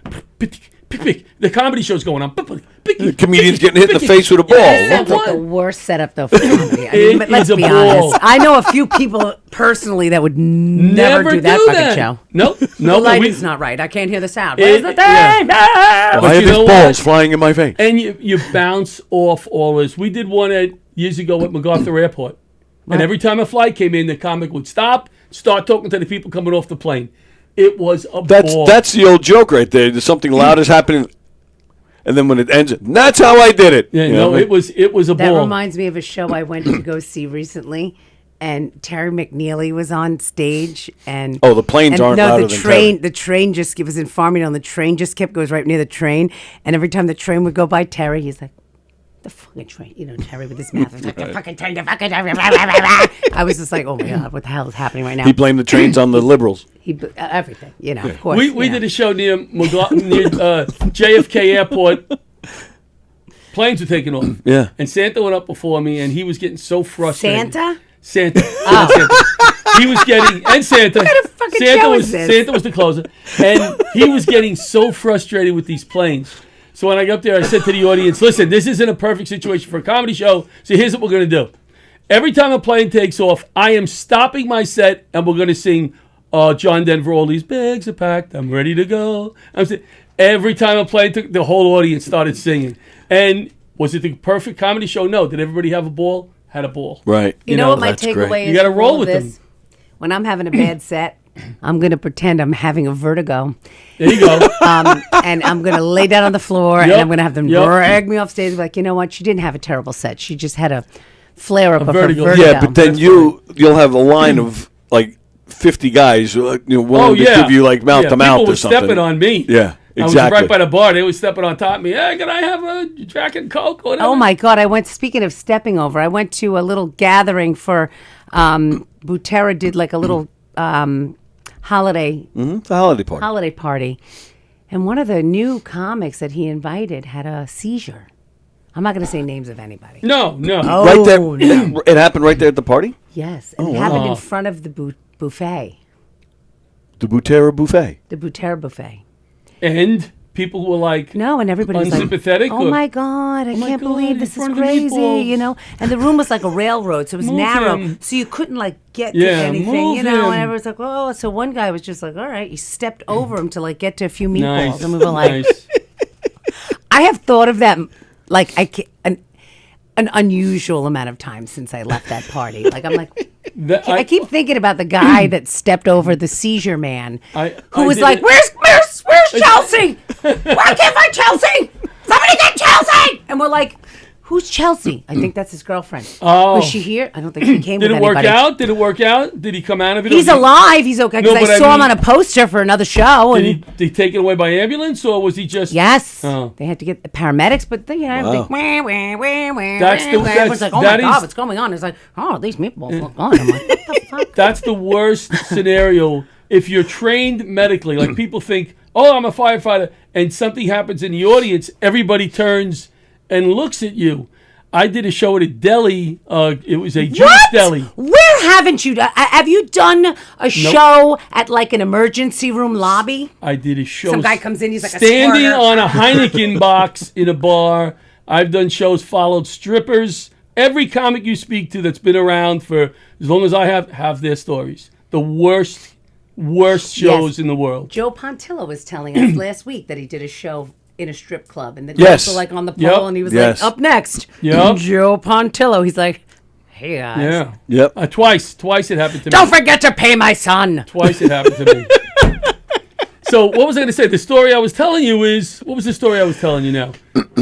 the comedy show's going on.
The comedian's getting hit in the face with a ball.
Sounds like the worst setup though for comedy. I mean, but let's
is a
be
ball.
honest. I know a few people personally that would never do that fucking show.
Nope.
The
No,
lighting's not right. I can't hear the sound. Where's the thing? Ah!
Why are
you
these
know
balls
what?
flying in my face?
And you bounce off all this. We did one years ago at MacArthur Airport. And every time a flight came in, the comic would start talking to the people coming off the plane. It was a ball.
That's the old joke right there. There's something loud is happening, and then when it ends, that's how I did it.
Yeah,
You know what I mean?
it was a
That
ball.
reminds me of a show I went to go see recently. And Terry McNeely was on stage, and
Oh, the planes aren't louder
the
than
train.
Terry.
The train just was in Farmingdale, and the train just goes right near the train. And every time the train would go by Terry, he's like, the fucking train, Terry with his mouth. It's like, the fucking train, the fucking I was just like, oh my God, what the hell is happening right now?
He blamed the trains on the liberals.
Everything, of course.
We did a show near JFK Airport. Planes were taking off.
Yeah.
And Santa went up before me, and he was getting so frustrated.
Santa.
Santa. He was getting, and Santa.
What kind of fucking show is this?
Santa was the closer, and he was getting so frustrated with these planes. So when I got up there, I said to the audience, "Listen, this isn't a perfect situation for a comedy show. So here's what we're gonna do. Every time a plane takes off, I am stopping my set, and we're gonna sing John Denver. All these bags are packed. I'm ready to go." Every time a plane took, the whole audience started singing. And was it the perfect comedy show? No. Did everybody have a ball? Had a ball.
Right.
You know what my takeaway is?
You got to roll with
them. When I'm having a bad set, I'm going to pretend I'm having a vertigo.
There you go.
And I'm going to lay down on the floor, and I'm going to have them drag me off stage. Like, you know what? She didn't have a terrible set. She just had a flare up of
vertigo.
her vertigo.
Yeah, but then you'll have a line of like 50 guys willing to give you like mouth to mouth or something.
People were stepping on me.
Yeah. Exactly.
I was right by the bar. They were stepping on top of me. Hey, can I have a Jack and Coke? Whatever.
Oh my God! Speaking of stepping over, I went to a little gathering for Butera did like a little holiday
holiday party,
and one of the new comics that he invited had a seizure. I'm not going to say names of anybody.
No.
Oh,
right there.
no.
It happened right there at the party.
Yes, and it happened in front of the buffet.
The Butera buffet.
The Butera buffet.
And people were like,
no, and everybody was
unsympathetic.
Like, oh my God, I can't believe this is crazy, And the room was like a railroad, so it was narrow, so you couldn't like get to anything, And everyone was like, oh. So one guy was just like, all right, he stepped over him to like get to a few meatballs, and we were like, I have thought of that, like an unusual amount of time since I left that party. Like I'm like. I keep thinking about the guy that stepped over the seizure man, who was like, "Where's Chelsea? Why can't find Chelsea? Somebody get Chelsea!" And we're like, "Who's Chelsea?" I think that's his girlfriend.
Oh,
was she here? I don't think she came.
Did
with
it work
anybody.
out? Did it work out? Did he come out of it?
He's alive. He's okay. Because I saw him on a poster for another show.
Did he take it away by ambulance, or was he just?
Yes. Oh. They had to get the paramedics, but they had
Wow.
everyone's like, "Oh my God, what's going on?" It's like, "Oh, these meatballs look on." I'm like, "What the fuck?"
That's the worst scenario. If you're trained medically, like people think, "Oh, I'm a firefighter," and something happens in the audience, everybody turns and looks at you. I did a show at a deli. It was a Jewish deli.
Where haven't you? Have you done a show at like an emergency room lobby?
I did a show.
Some guy comes in. He's like
standing
a
on a Heineken box in a bar. I've done shows, followed strippers. Every comic you speak to that's been around for as long as I have their stories. The worst shows in the world.
Joe Pontillo was telling us last week that he did a show in a strip club, and the girls were like on the pole, and he was like, "Up next, Joe Pontillo." He's like, "Hey guys."
Yeah.
Yep.
Twice it happened to me.
Don't forget to pay my son.
Twice it happened to me. So what was I going to say? The story I was telling you is, what was the story I was telling you now?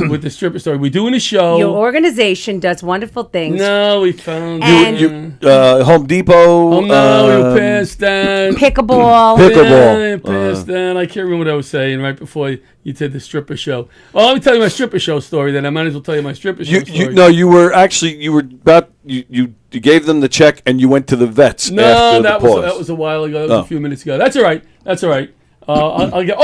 With the stripper story. We're doing a show.
Your organization does wonderful things.
No, we found
Home Depot.
Oh no, you passed that.
Pickleball.
Yeah, passed that. I can't remember what I was saying right before you said the stripper show. Well, let me tell you my stripper show story then. I might as well tell you my stripper show story.
You gave them the check and you went to the vets.
No,
after
that
the pause.
was a while ago. That was a few minutes ago. That's all right. I'll get.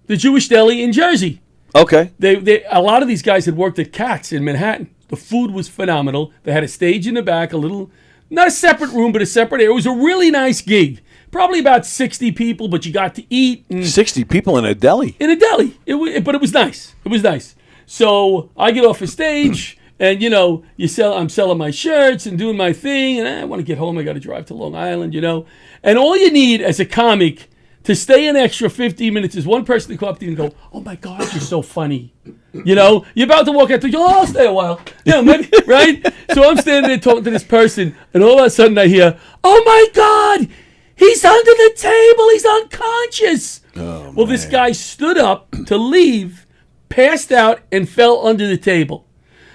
The Jewish deli in Jersey.
Okay.
A lot of these guys had worked at Katz in Manhattan. The food was phenomenal. They had a stage in the back, not a separate room, but a separate area. It was a really nice gig. Probably about 60 people, but you got to eat.
60 people in a deli?
In a deli. But it was nice. It was nice. So I get off a stage, and I'm selling my shirts and doing my thing, and I want to get home. I got to drive to Long Island, And all you need as a comic to stay an extra 15 minutes is one person to come up to you and go, "Oh my God, you're so funny." You're about to walk out to you, "Oh, I'll stay a while." Maybe, right? So I'm standing there talking to this person, and all of a sudden I hear, "Oh my God, he's under the table, he's unconscious." Well, this guy stood up to leave, passed out, and fell under the table.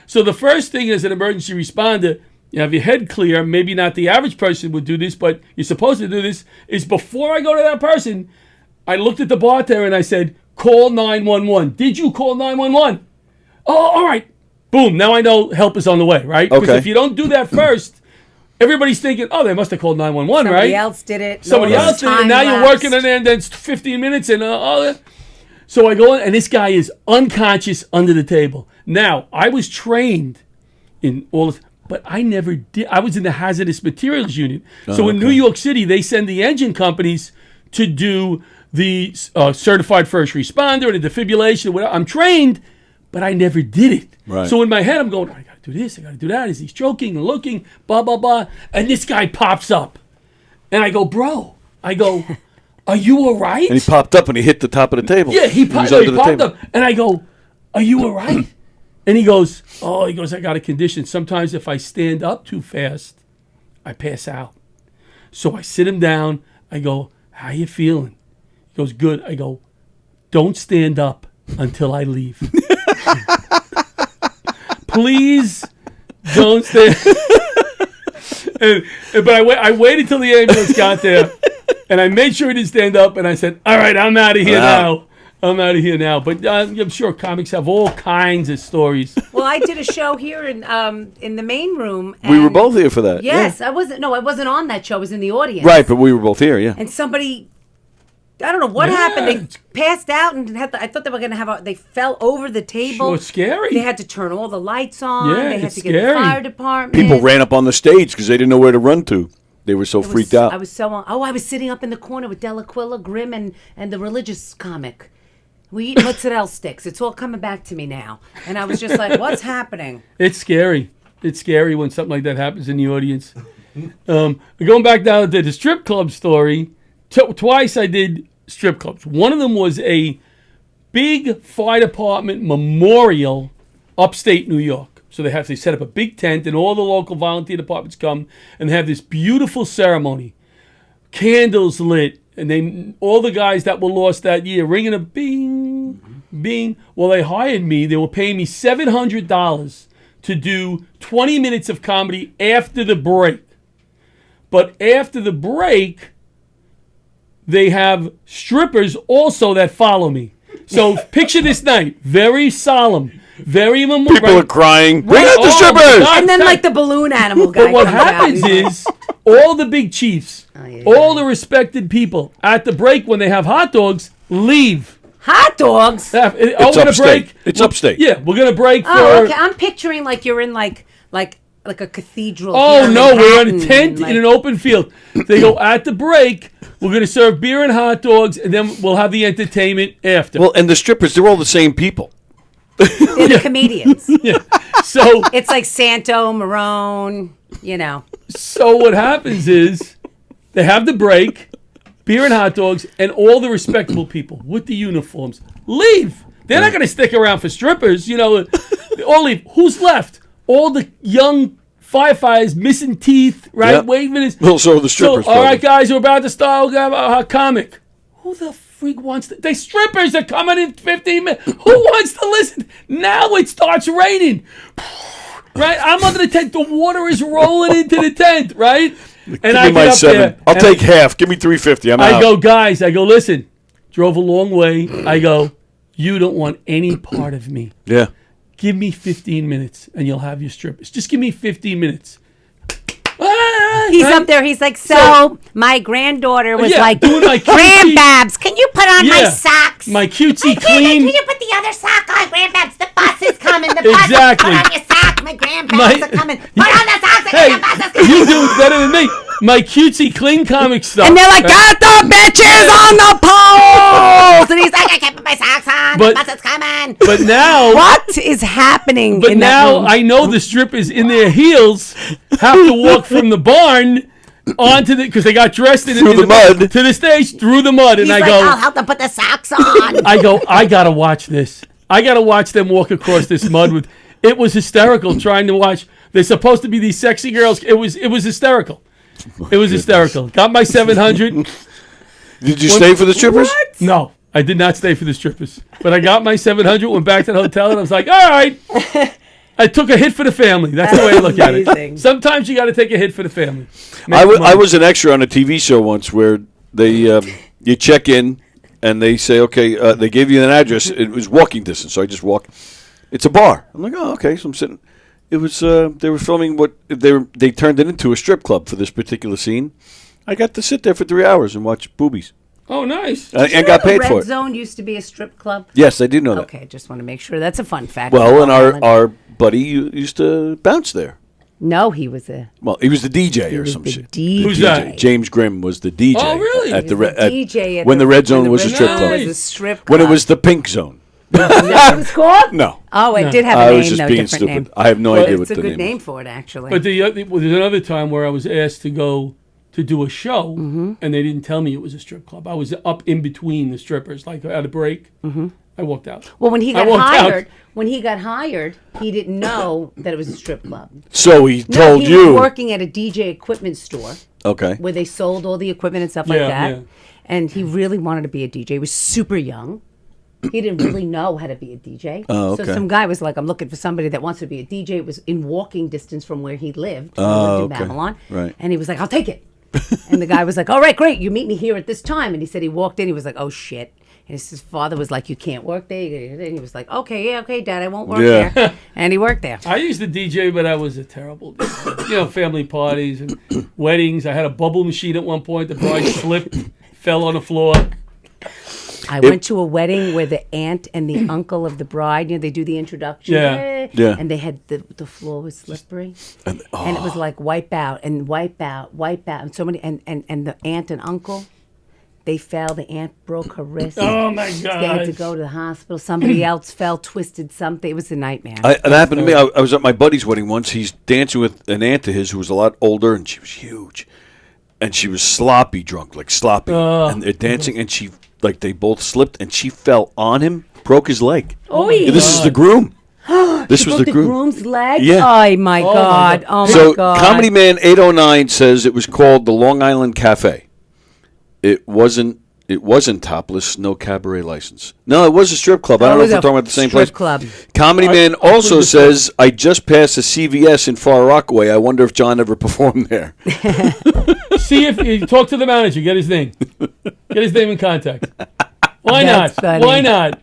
So the first thing as an emergency responder, you have your head clear. Maybe not the average person would do this, but you're supposed to do this, is before I go to that person, I looked at the bartender and I said, "Call 911. Did you call 911? Oh, all right. Boom. Now I know help is on the way, right? Because
Okay.
if you don't do that first, everybody's thinking, oh, they must have called 911, right?
Somebody else did it.
Somebody else did it. And now you're working on it, and then it's 15 minutes, and all that. So I go in, and this guy is unconscious under the table. Now, I was trained in all this, but I never did. I was in the hazardous materials unit. So in New York City, they send the engine companies to do the certified first responder and the defibrillation. Whatever. I'm trained, but I never did it.
Right.
So in my head, I'm going, I got to do this, I got to do that. Is he stroking and looking, blah, blah, blah. And this guy pops up. And I go, bro, are you all right?
And he popped up and he hit the top of the table.
Yeah, he
was
popped
under the
up.
table.
And I go, are you all right? And he goes, I got a condition. Sometimes if I stand up too fast, I pass out. So I sit him down. I go, how you feeling? He goes, good. I go, don't stand up until I leave. Please don't stand. But I waited till the ambulance got there, and I made sure he didn't stand up, and I said, all right, I'm out of here now. I'm out of here now. But I'm sure comics have all kinds of stories.
Well, I did a show here in the main room.
We were
and-
both here for that.
Yes, I wasn't on that show. I was in the audience.
Right, but we were both here, yeah.
And somebody, I don't know what happened. They passed out and I thought they were going to they fell over the table.
Sure, it's scary.
They had to turn all the lights on.
Yeah,
they had
it's
to get the
scary.
fire department.
People ran up on the stage because they didn't know where to run to. They were so freaked out.
I was I was sitting up in the corner with Delaquilla, Grimm, and the religious comic. We eat mozzarella sticks. It's all coming back to me now. And I was just like, what's happening?
It's scary. It's scary when something like that happens in the audience. Going back down to the strip club story, twice I did strip clubs. One of them was a big fire department memorial upstate New York. So they set up a big tent and all the local volunteer departments come and they have this beautiful ceremony. Candles lit. And all the guys that were lost that year, ringing a bing, bing. Well, they hired me. They were paying me $700 to do 20 minutes of comedy after the break. But after the break, they have strippers also that follow me. So picture this night, very solemn, very memorial.
People are crying. Bring out the strippers!
And then like the balloon animal guy.
But what
comes out.
happens is all the big chiefs, all the respected people at the break when they have hot dogs leave.
Hot dogs?
We're gonna
upstate.
break.
It's upstate.
Yeah, we're gonna break for.
Oh, okay. I'm picturing like you're in like a cathedral.
Oh
here in
no, we're in a
Manhattan,
tent
like-
in an open field. They go at the break. We're gonna serve beer and hot dogs, and then we'll have the entertainment after.
Well, and the strippers, they're all the same people.
They're the comedians.
Yeah. So
it's like Santo, Marone,
So what happens is they have the break, beer and hot dogs, and all the respectable people with the uniforms leave. They're not going to stick around for strippers. They all leave. Who's left? All the young firefighters missing teeth, right?
Yep.
Waving.
Well, so the strippers.
All right, guys, we're about to start. We'll have a comic. Who the freak wants to? The strippers are coming in 15 minutes. Who wants to listen? Now it starts raining. Right? I'm under the tent. The water is rolling into the tent, right? And
Give
I
me my
get up
$7.
there.
I'll
and
take half. Give me $350. I'm out.
I go, guys, listen, drove a long way. I go, you don't want any part of me.
Yeah.
Give me 15 minutes and you'll have your strippers. Just give me 15 minutes.
He's up there. He's like, so my granddaughter was like,
doing my
Grandbabs, can you put on my
Yeah.
socks?
My cutesy
Can
clean.
you put the other sock on, Grandbabs? The bus is coming. The bus
Exactly.
is, put on your sock. My Grandbabs
My-
are coming. Put on the socks.
Hey,
The bus is coming.
you do it better than me. My cutesy clean comic stuff.
And they're like,
right?
got the bitches on the poles. And he's like, I can't put my socks on.
But-
the bus is coming.
But now,
What is happening
but
in that
now
room?
I know the strippers in their heels have to walk from the barn onto because they got dressed in
Through the mud.
to the stage through the mud, and
He's
I
like,
go,
I'll help them put the socks on.
I gotta watch this. I gotta watch them walk across this mud with. It was hysterical trying to watch. They're supposed to be these sexy girls. It was hysterical. It was hysterical. Got my 700.
Did you stay for the strippers?
No, I did not stay for the strippers. But I got my 700. Went back to the hotel, and I was like, all right. I took a hit for the family. That's the way I look at
Amazing.
it. Sometimes you got to take a hit for the family.
I was an extra on a TV show once where they you check in and they say, okay, they gave you an address. It was walking distance, so I just walked. It's a bar. I'm like, oh, okay. So I'm sitting. It was they were filming what they turned it into a strip club for this particular scene. I got to sit there for 3 hours and watch boobies.
Oh, nice.
And got paid for
Red
it.
Zone used to be a strip club.
Yes, I do know that.
Okay, just want to make sure. That's a fun fact.
Well, and our buddy used to bounce there.
No, he was a.
Well, he was the DJ or some shit.
DJ.
Who's that?
James Grimm was the DJ.
Oh, really?
At
He was the DJ at
when the Red Zone
when
was a
Red
strip
Zone
club.
was a strip
When it
club.
was the Pink Zone.
Is that what it was called?
No.
Oh, it did have
I
a
was
name,
just
though.
being
Different
stupid.
name.
I have no
Well,
idea what
it's a
the
good
name
name
was.
for it, actually.
But there's another time where I was asked to go to do a show, and they didn't tell me it was a strip club. I was up in between the strippers, like at a break. I walked out.
Well, when he
I
got
walked
hired, he didn't know that it was a strip club.
So he
No,
told
he
you.
was working at a DJ equipment store.
Okay.
Where they sold all the equipment and stuff like that. And he really wanted to be a DJ. He was super young. He didn't really know how to be a DJ.
Oh,
So
okay.
some guy was like, I'm looking for somebody that wants to be a DJ. It was in walking distance from where he lived. He
Oh,
lived in
okay.
Babylon.
Right.
And he was like, I'll take it. And the guy was like, all right, great. You meet me here at this time. And he said he walked in. He was like, oh, shit. And his father was like, you can't work there. And he was like, okay, Dad, I won't work there. And he worked there.
I used to DJ, but I was a terrible DJ. Family parties and weddings. I had a bubble machine at one point. The bride slipped, fell on the floor.
I went to a wedding where the aunt and the uncle of the bride, they do the introduction.
Yeah.
Yeah.
And they had the floor was slippery. And it was like wipe out. And so many, and the aunt and uncle, they fell. The aunt broke her wrist.
Oh, my
They had to
God.
go to the hospital. Somebody else fell, twisted something. It was a nightmare.
That happened to me. I was at my buddy's wedding once. He's dancing with an aunt of his who was a lot older, and she was huge. And she was sloppy drunk, like sloppy. And they're dancing, and she, like, they both slipped, and she fell on him, broke his leg.
Oh,
And this is the groom. This
She
was
broke
the groom.
groom's leg?
Yeah.
Oh, my God. Oh, my
So,
God.
Comedy Man 809 says it was called the Long Island Cafe. It wasn't topless, no cabaret license. No, it was a strip club. I don't know if we're talking about the same place.
Strip club.
Comedy Man also says, I just passed a CVS in Far Rockaway. I wonder if John ever performed there.
See if you talk to the manager. Get his name. Get his name in contact. Why
That's
not?
funny.
Why not?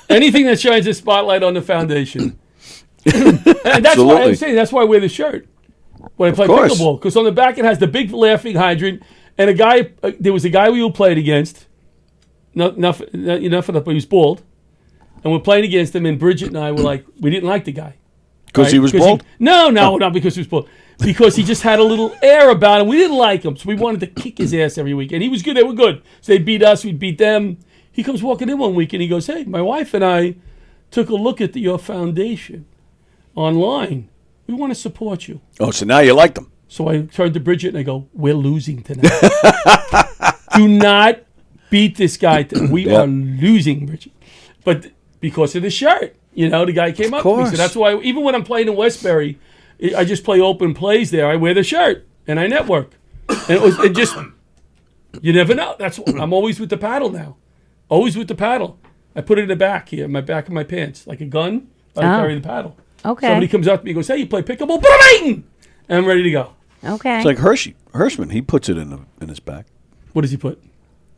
Anything that shines a spotlight on the foundation. And that's why I'm saying that's why I wear the shirt when I play
course.
pickleball, because on the back it has the big laughing hydrant and a guy. There was a guy we were playing against. Enough of that, but he was bald, and we're playing against him. And Bridget and I were like, we didn't like the guy
Because he was bald?
No, not because he was bald. Because he just had a little air about him. We didn't like him, so we wanted to kick his ass every week. And he was good. They were good. So they beat us. We'd beat them. He comes walking in one week, and he goes, hey, my wife and I took a look at your foundation online. We want to support you.
Oh, so now you like them.
So I turned to Bridget, and I go, we're losing tonight. Do not beat this guy. We are losing, Bridget. But because of the shirt, the guy came up to me. So that's why, even when I'm playing in Westbury, I just play open plays there. I wear the shirt and I network. And it just, you never know. I'm always with the paddle now. Always with the paddle. I put it in the back here, my back of my pants, like a gun. I carry the paddle.
Okay.
Somebody comes up to me and goes, hey, you play pickleball? Bang! And I'm ready to go.
Okay.
It's like Hirschman. He puts it in his back.
What does he put?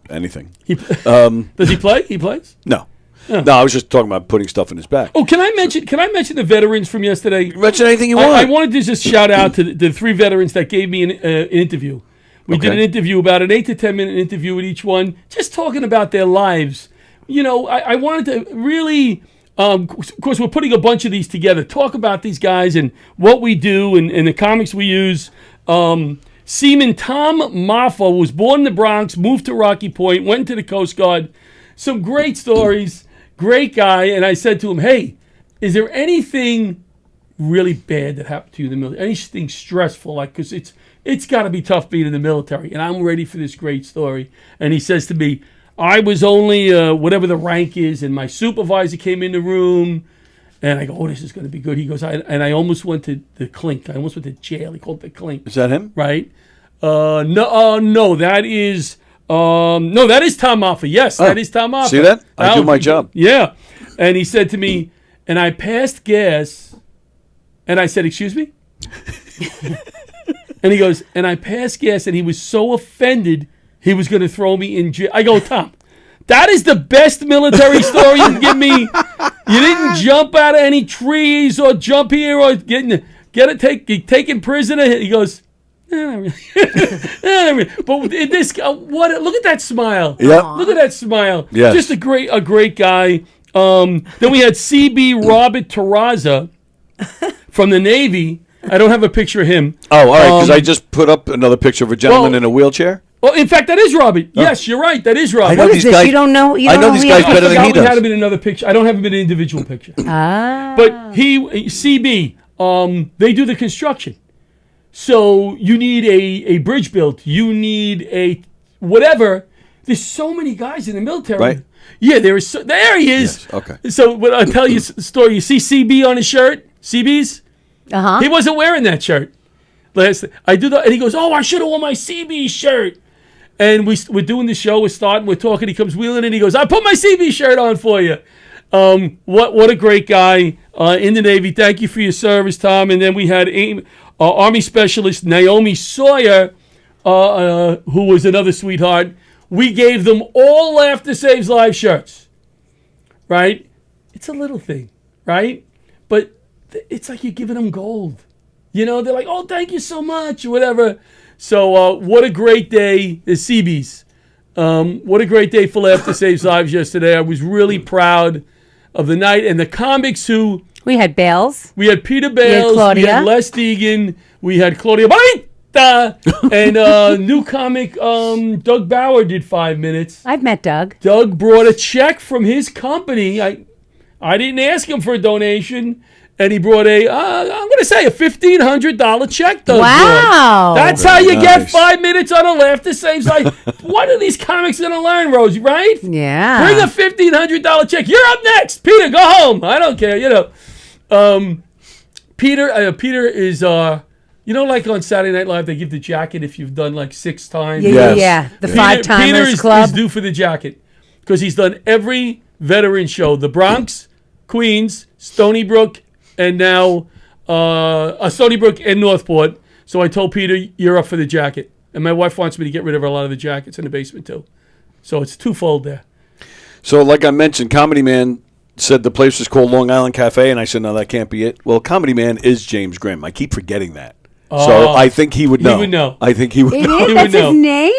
Anything.
Does he play? He plays?
No. No, I was just talking about putting stuff in his back.
Oh, can I mention the veterans from yesterday?
Mention anything you want.
I wanted to just shout out to the three veterans that gave me an interview. We did an interview, about an 8 to 10 minute interview with each one, just talking about their lives. I wanted to really, of course, we're putting a bunch of these together, talk about these guys and what we do and the comics we use. Seaman Tom Maffa was born in the Bronx, moved to Rocky Point, went to the Coast Guard. Some great stories, great guy. And I said to him, hey, is there anything really bad that happened to you in the military? Anything stressful? Because it's got to be tough being in the military. And I'm ready for this great story. And he says to me, I was only whatever the rank is, and my supervisor came in the room. And I go, oh, this is going to be good. He goes, I almost went to the clink. I almost went to jail. He called it the clink.
Is that him?
Right? No, that is Tom Maffa. Yes, that is Tom Maffa.
See that? I do my job.
Yeah. And he said to me, and I passed gas, and I said, excuse me? And he goes, and I passed gas, and he was so offended he was going to throw me in jail. I go, Tom, that is the best military story you can give me. You didn't jump out of any trees or jump here or taken prisoner. He goes, not really. But this, look at that smile.
Yep.
Look at that smile.
Yes.
Just a great guy. Then we had CB Robert Terraza from the Navy. I don't have a picture of him.
Oh, all right, because I just put up another picture of a gentleman in a wheelchair.
Well, in fact, that is Robert. Yes, you're right. That is Robert.
I know these guys.
You don't know.
I know these guys better than he
We had
does.
him in another picture. I don't have him in an individual picture. But CB, they do the construction. So you need a bridge built. You need a whatever. There's so many guys in the military.
Right.
Yeah, there is. There he is.
Yes, okay.
So when I'll tell you a story. You see CB on his shirt? CB's?
Uh-huh.
He wasn't wearing that shirt. I do that, and he goes, "Oh, I should have worn my CB shirt." And we're doing the show. We're starting. We're talking. He comes wheeling in. He goes, "I put my CB shirt on for you." What a great guy in the Navy. Thank you for your service, Tom. And then we had Army Specialist Naomi Sawyer, who was another sweetheart. We gave them all Laughter Saves Lives shirts. Right? It's a little thing, right? But it's like you're giving them gold. You know, they're like, "Oh, thank you so much," or whatever. So what a great day, the CBs. What a great day for Laughter Saves Lives yesterday. I was really proud of the night. And the comics who...
We had Bales.
We had Peter Bales.
Claudia.
We had Les Deegan. We had Claudia Bonita. And new comic Doug Bauer did 5 minutes.
I've met Doug.
Doug brought a check from his company. I didn't ask him for a donation. And he brought I'm going to say a $1,500 check. Doug
Wow.
brought. That's how you get 5 minutes on a Laughter Saves Lives. What are these comics going to learn, Rosie, right?
Yeah.
Bring a $1,500 check. You're up next. Peter, go home. I don't care, you know. Peter is, like on Saturday Night Live, they give the jacket if you've done like 6 times.
Yeah. The
Peter,
5-timers club.
Is due for the jacket because he's done every veteran show. The Bronx, Queens, Stony Brook, and now Stony Brook and Northport. So I told Peter, you're up for the jacket. And my wife wants me to get rid of a lot of the jackets in the basement too. So it's twofold there.
So like I mentioned, Comedy Man said the place was called Long Island Cafe, and I said, no, that can't be it. Well, Comedy Man is James Grimm. I keep forgetting that. So I think he would know.
He would know.
I think he would know.
He would
That's
know.
his name?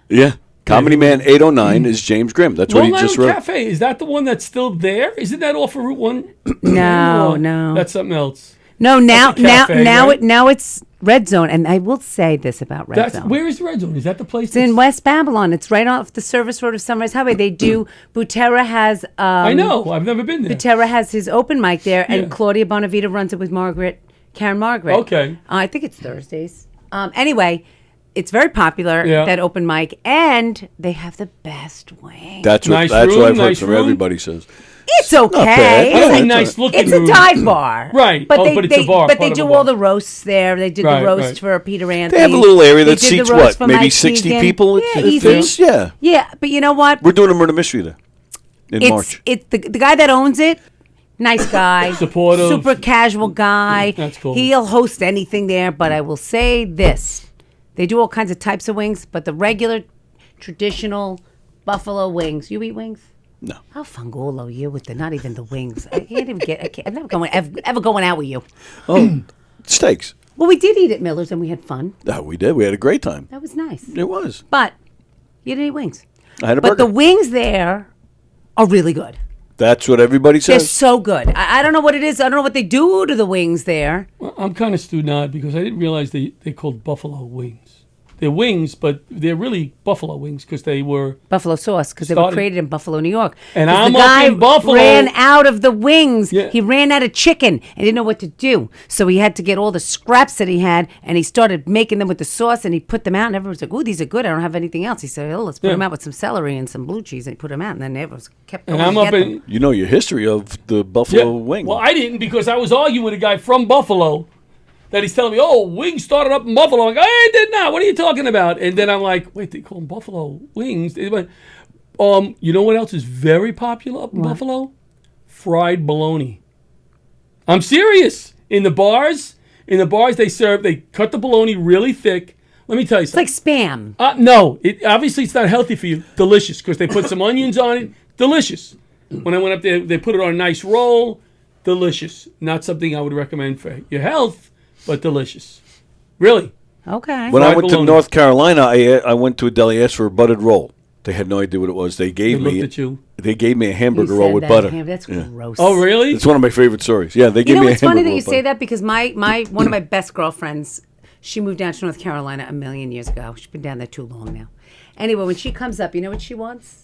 Yeah. Comedy Man 809 is James Grimm. That's what
Long
he just
Island
wrote.
Cafe, is that the one that's still there? Isn't that off of Route 1?
No.
That's something else.
No, now
right?
it's Red Zone, and I will say this about Red Zone.
Where is Red Zone? Is that the place?
It's in West Babylon. It's right off the service road of Sunrise Highway. They do. Butera has.
I know. I've never been there.
Butera has his open mic there,
Yeah.
and Claudia Bonavita runs it with Karen Margaret.
Okay.
I think it's Thursdays. Anyway, it's very popular, that open mic, and they have the best wings.
That's what I've heard from everybody says.
It's okay.
bad.
It's,
Yeah,
a
nice looking
it's a
room.
dive bar.
Right.
But
But it's a bar.
But
part
they
of
do
a bar.
all the roasts there. They did
Right,
the roast
right.
for Peter Anthony.
They have a little area
They
that
did the
seats
roast for
maybe
Mike
60
Keegan.
people.
Yeah,
It
easy.
fits, yeah.
Yeah, but you know what?
We're doing a murder mystery there in March.
It's the guy that owns it. Nice guy.
Supportive.
Super casual guy.
That's cool.
He'll host anything there, but I will say this. They do all kinds of types of wings, but the regular, traditional buffalo wings. You eat wings?
No.
How fangolo you with not even the wings. I can't even I'm never going out with you.
Oh, steaks.
Well, we did eat at Miller's and we had fun.
Oh, we did. We had a great time.
That was nice.
It was.
But you didn't eat wings.
I had a
But
burger.
the wings there are really good.
That's what everybody
They're
says.
so good. I don't know what it is. I don't know what they do to the wings there.
Well, I'm kind of stewed now because I didn't realize they called buffalo wings. They're wings, but they're really buffalo wings because they were
Buffalo sauce, because they were
Started-
created in Buffalo, New York.
And
'Cause
I'm
the
up
guy
in Buffalo.
ran out of the wings.
Yeah.
He ran out of chicken and didn't know what to do. So he had to get all the scraps that he had, and he started making them with the sauce, and he put them out, and everyone's like, "Ooh, these are good. I don't have anything else." He said, "Oh, let's put
Yeah.
them out with some celery and some blue cheese," and he put them out, and then everyone kept going
And I'm
to
up
get
in
them.
You know your history of the buffalo wing.
Well, I didn't because I was arguing with a guy from Buffalo that he's telling me, "Oh, wings started up in Buffalo." I'm like, "I did not. What are you talking about?" And then I'm like, "Wait, they call them buffalo wings?" They went, you know what else is very popular up in Buffalo? Fried bologna. I'm serious. In the bars, they cut the bologna really thick. Let me tell you
It's like
something.
Spam.
No, obviously it's not healthy for you. Delicious because they put some onions on it. Delicious. When I went up there, they put it on a nice roll. Delicious. Not something I would recommend for your health, but delicious. Really.
Okay.
When I went to North Carolina, I went to a deli, asked for a buttered roll. They had no idea what it was. They gave
They
me.
looked at you.
They gave me a hamburger
You
roll
said
with
that
butter.
That's gross.
Oh, really?
It's one of my favorite stories. Yeah, they
You
gave
know
me a
what's funny
hamburger
that you
roll with
say that because my one of my best girlfriends, she moved down to North Carolina a million years ago. She's been down there too long now. Anyway, when she comes up, you know what she wants?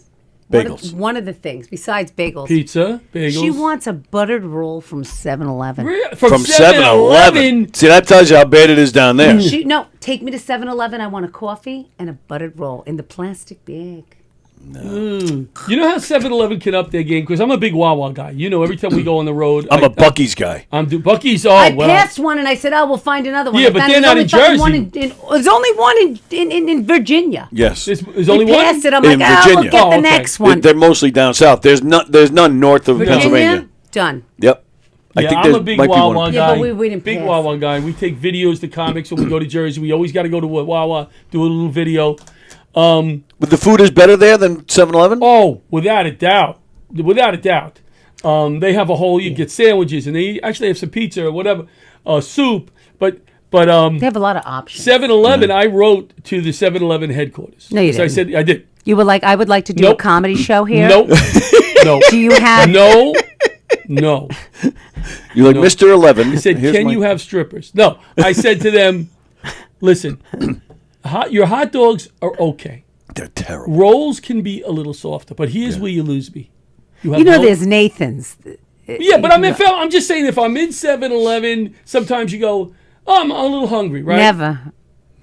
Bagels.
One of the things besides bagels.
Pizza, bagels.
She wants a buttered roll from 7-Eleven.
From 7-Eleven. See, that tells you how bad it is down there.
No, take me to 7-Eleven. I want a coffee and a buttered roll in the plastic bag.
You know how 7-Eleven can up their game? Because I'm a big Wawa guy. You know, every time we go on the road.
I'm a Buc-ee's guy.
Buc-ee's,
I passed one and I said, "Oh, we'll find another one."
Yeah,
I
but
found
they're not
there's
in
only fucking
Jersey.
There's only one in Virginia.
Yes.
There's only
We
one?
passed it. I'm
in
like,
Virginia.
we'll get the next one.
They're mostly down south. There's none north of Pennsylvania.
Done.
Yep.
Yeah, I'm
there
a big
might be one.
Wawa guy.
Yeah, but we didn't
big
pass.
Wawa guy. We take videos to comics when we go to Jersey. We always got to go to a Wawa, do a little video.
But the food is better there than 7-Eleven?
Oh, without a doubt. Without a doubt. They have a whole, you get sandwiches, and they actually have some pizza or whatever, soup. But
they have a lot of options.
7-Eleven, I wrote to the 7-Eleven headquarters.
No, you
So I
didn't.
said, I did.
You were like, I would like to do a comedy show here.
Nope. No.
Do you have
No.
You're like, Mr. 11.
I said,
here's
can
my-
you have strippers? No. I said to them, listen, your hot dogs are okay.
They're terrible.
Rolls can be a little softer, but here's where you lose me.
You know, there's Nathan's.
Yeah, but I'm just saying, if I'm in 7-Eleven, sometimes you go, oh, I'm a little hungry, right?
Never.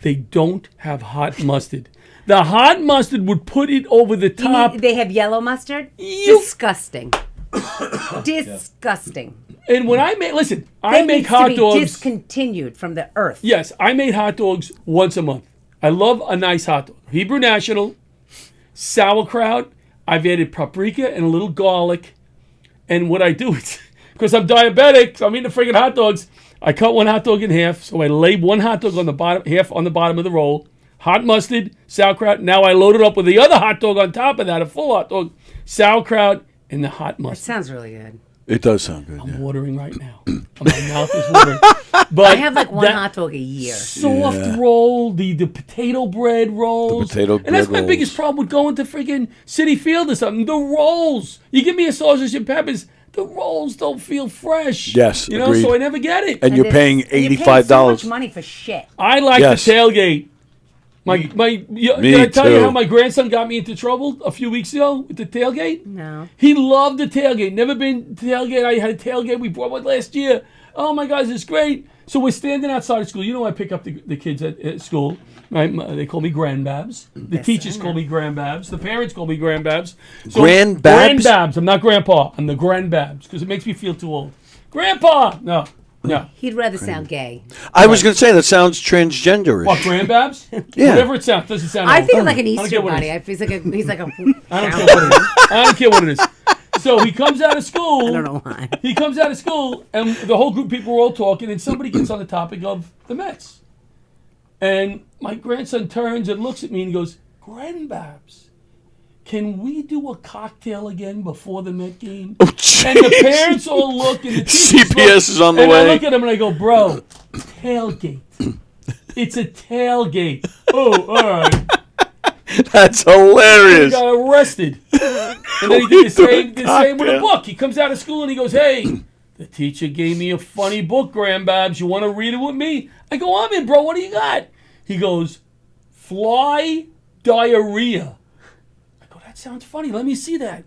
They don't have hot mustard. The hot mustard would put it over the top.
They have yellow mustard? Disgusting. Disgusting.
And when I make, listen, I
That
make
needs to
hot
be
dogs.
discontinued from the earth.
Yes, I made hot dogs once a month. I love a nice hot dog. Hebrew National, sauerkraut. I've added paprika and a little garlic. And what I do is, because I'm diabetic, so I'm eating the friggin' hot dogs, I cut one hot dog in half. So I lay one hot dog on the bottom, half on the bottom of the roll. Hot mustard, sauerkraut. Now I load it up with the other hot dog on top of that, a full hot dog, sauerkraut, and the hot
That
mustard.
sounds really good.
It does sound good.
I'm watering right now. My mouth is watering. But
I have like one
that
hot dog a year.
soft roll, the potato bread rolls.
potato
and that's
bread
my
rolls.
biggest problem with going to friggin' City Field or something. The rolls. You give me a sausage and peppers, the rolls don't feel fresh.
Yes,
You know,
agreed.
so I never get it.
And you're paying
You're paying
$85.
so much money for shit.
I like
Yes.
the tailgate. Did I tell you
too.
how my grandson got me into trouble a few weeks ago with the tailgate?
No.
He loved the tailgate. Never been to tailgate. I had a tailgate. We brought one last year. Oh my God, it's great. So we're standing outside of school. You know, I pick up the kids at school. Right? They call me grandbabs. The teachers call me grandbabs. The parents call me grandbabs. So,
Grandbabs?
Grandbabs. I'm not grandpa. I'm the grandbabs because it makes me feel too old. Grandpa. No.
He'd rather sound gay.
I was going to say, that sounds transgenderish.
What, grandbabs?
Yeah.
Whatever it sounds. Doesn't sound
I
old.
think like an
I don't
Easter
care what it
bunny.
is.
He's like a.
I don't care what it is. I don't care what it is. So he comes out of school.
I don't know why.
He comes out of school, and the whole group of people were all talking, and somebody gets on the topic of the Mets. And my grandson turns and looks at me and goes, Grandbabs, can we do a cocktail again before the Met game?
Oh,
and the parents all look, and the teachers
CPS
look,
is on the
and
way.
I look at him and I go, bro, tailgate. It's a tailgate. Oh, all right.
That's
He
hilarious.
got arrested. And then he did the same with a book. He comes out of school and he goes, hey, the teacher gave me a funny book, Grandbabs. You want to read it with me? I go, I'm in, bro. What do you got? He goes, Fly Diarrhea. I go, that sounds funny. Let me see that.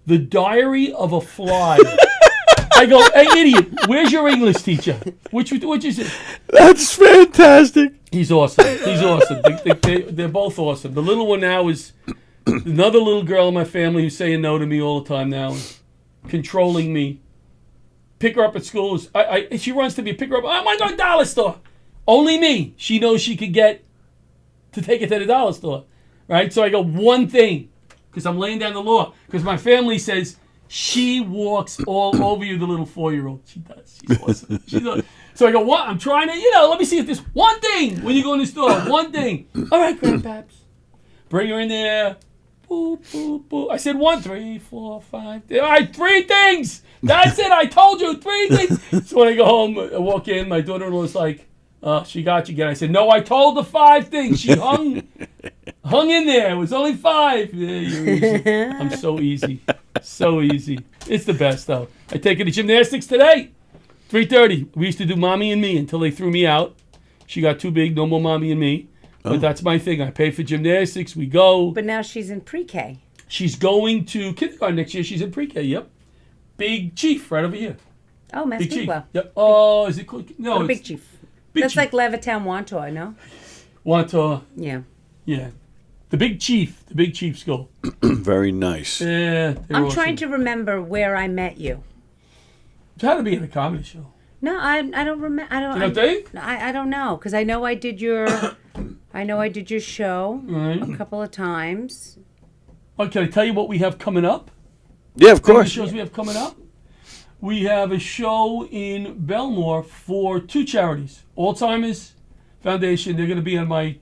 The Diary of a Fly. I go, hey, idiot, where's your English teacher? Which is it?
That's fantastic.
He's awesome. He's awesome. They're both awesome. The little one now is another little girl in my family who's saying no to me all the time now, controlling me. Pick her up at school. She runs to me, pick her up. I want to go to the dollar store. Only me. She knows she could get to take it to the dollar store. Right? So I go, one thing, because I'm laying down the law. Because my family says, she walks all over you, the little 4-year-old. She does. She's awesome. She's awesome. So I go, what? I'm trying to, let me see if there's one thing when you go in the store. One thing. All right, Grandpaps. Bring her in there. boop, boop, boop. I said 1, 3, 4, 5. All right, 3 things. That's it. I told you 3 things. So when I go home, I walk in, my daughter-in-law's like, she got you again. I said, no, I told her 5 things. She hung in there. It was only 5. Yeah, you're easy. I'm so easy. So easy. It's the best, though. I take her to gymnastics today. 3:30. We used to do mommy and me until they threw me out. She got too big. No more mommy and me. But that's my thing. I pay for gymnastics. We go.
But now she's in pre-K.
She's going to kindergarten next year. She's in pre-K. Yep. Big Chief right over here.
Oh,
Big Chief.
Massapequa.
Yep. Oh, is it called? No,
Or
it's
Big Chief.
Big
That's
Chief.
like Levittown Wantor, no?
Wantor.
Yeah.
Yeah. The Big Chief. The Big Chief school.
Very nice.
Yeah.
I'm trying to remember where I met you.
It had to be in a comedy show.
No, I don't remember. I don't.
You don't think?
I don't know because I know I did your show
Right.
a couple of times.
Oh, can I tell you what we have coming up?
Yeah, of course.
The shows we have coming up. We have a show in Belmore for 2 charities. Alzheimer's Foundation. They're going to be on my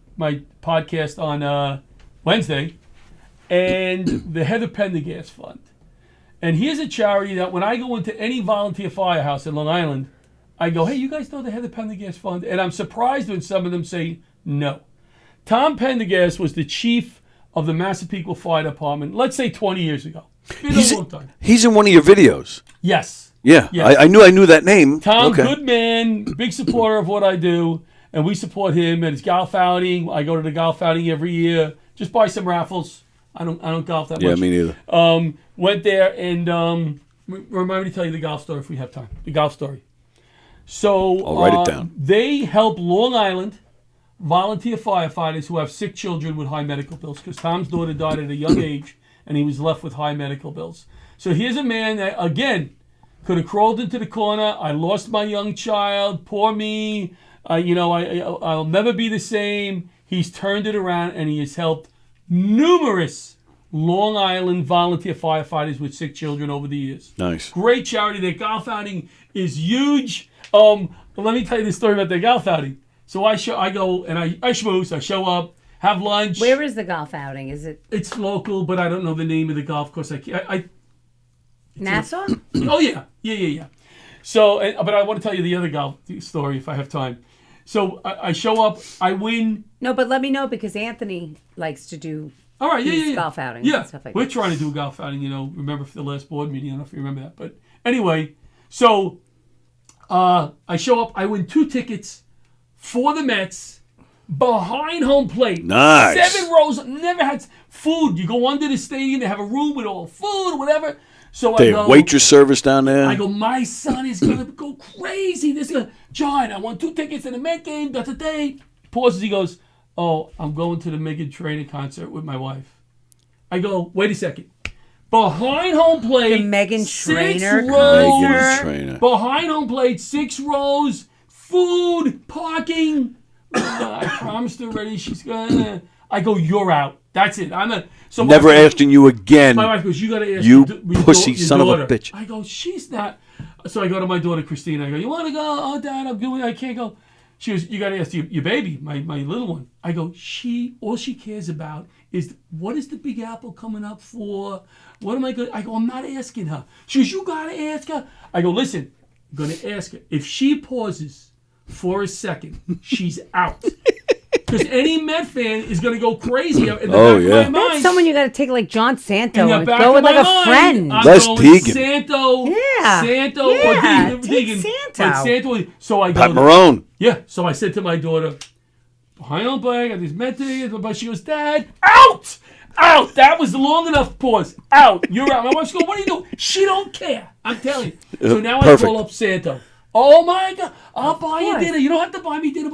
podcast on Wednesday, and the Heather Pendergast Fund. And here's a charity that when I go into any volunteer firehouse in Long Island, I go, hey, you guys know the Heather Pendergast Fund? And I'm surprised when some of them say no. Tom Pendergast was the chief of the Massapequa Fire Department, let's say 20 years ago. Been a long time.
He's in one of your videos.
Yes.
Yeah,
Yes.
I knew that name.
Tom,
Okay.
good man, big supporter of what I do, and we support him at his golf outing. I go to the golf outing every year. Just buy some raffles. I don't golf that
Yeah,
much.
me neither.
Went there and remind me to tell you the golf story if we have time. The golf story. So
I'll write it down.
They help Long Island volunteer firefighters who have sick children with high medical bills because Tom's daughter died at a young age and he was left with high medical bills. So here's a man that, again, could have crawled into the corner. I lost my young child. Poor me. I'll never be the same. He's turned it around and he has helped numerous Long Island volunteer firefighters with sick children over the years.
Nice.
Great charity. Their golf outing is huge. Let me tell you the story about their golf outing. So I go and I schmooze. I show up, have lunch.
Where is the golf outing? Is it
It's local, but I don't know the name of the golf course.
Nassau?
Oh yeah. So, but I want to tell you the other golf story if I have time. So I show up, I win.
No, but let me know because Anthony likes to do
All right,
these
yeah.
golf outings
Yeah,
and stuff like
we're
that.
trying to do a golf outing. Remember for the last board meeting. I don't know if you remember that, but anyway. So I show up, I win 2 tickets for the Mets behind home plate.
Nice.
7 rows. Never had food. You go under the stadium. They have a room with all food or whatever. So
They
I go.
have waitress service down there.
I go, my son is going to go crazy. This is John, I won 2 tickets to the Met game. He pauses. He goes, oh, I'm going to the Megan Trainor concert with my wife. I go, wait a second. Behind home plate.
The Megan
6
Trainor
rows.
Megan Trainor.
Behind home plate, 6 rows. Food, parking. I promised already she's going to. I go, you're out. That's it. So
Never asking you again.
My wife goes, you got to ask
you
your
pussy
your
son
daughter.
of a bitch.
I go, she's not. So I go to my daughter, Christina. I go, you want to go? Oh, Dad, I can't go. She goes, you got to ask your baby, my little one. I go, all she cares about is what is the Big Apple coming up for? What am I going to? I go, I'm not asking her. She goes, you got to ask her. I go, listen, I'm going to ask her. If she pauses for a second, she's out. Because any Met fan is going to go crazy in the back of my mind.
That's someone you got to take like John Santo
In the
and
back
go
of
with like
my
a
mind,
friend.
I'm
Les
going
Deegan.
Santo.
Yeah.
Santo
Yeah,
or Deegan.
take
Deegan.
Santo.
But Santo. So I go.
Pat Marone.
Yeah. So I said to my daughter, behind on play, I got these Met tickets. But she goes, Dad, out! Out! That was long enough pause. Out. You're out. My wife's going, what are you doing? She don't care. I'm telling you. So now
Perfect.
I call up Santo. Oh my God! I'll buy you
course.
dinner. You don't have to buy me dinner.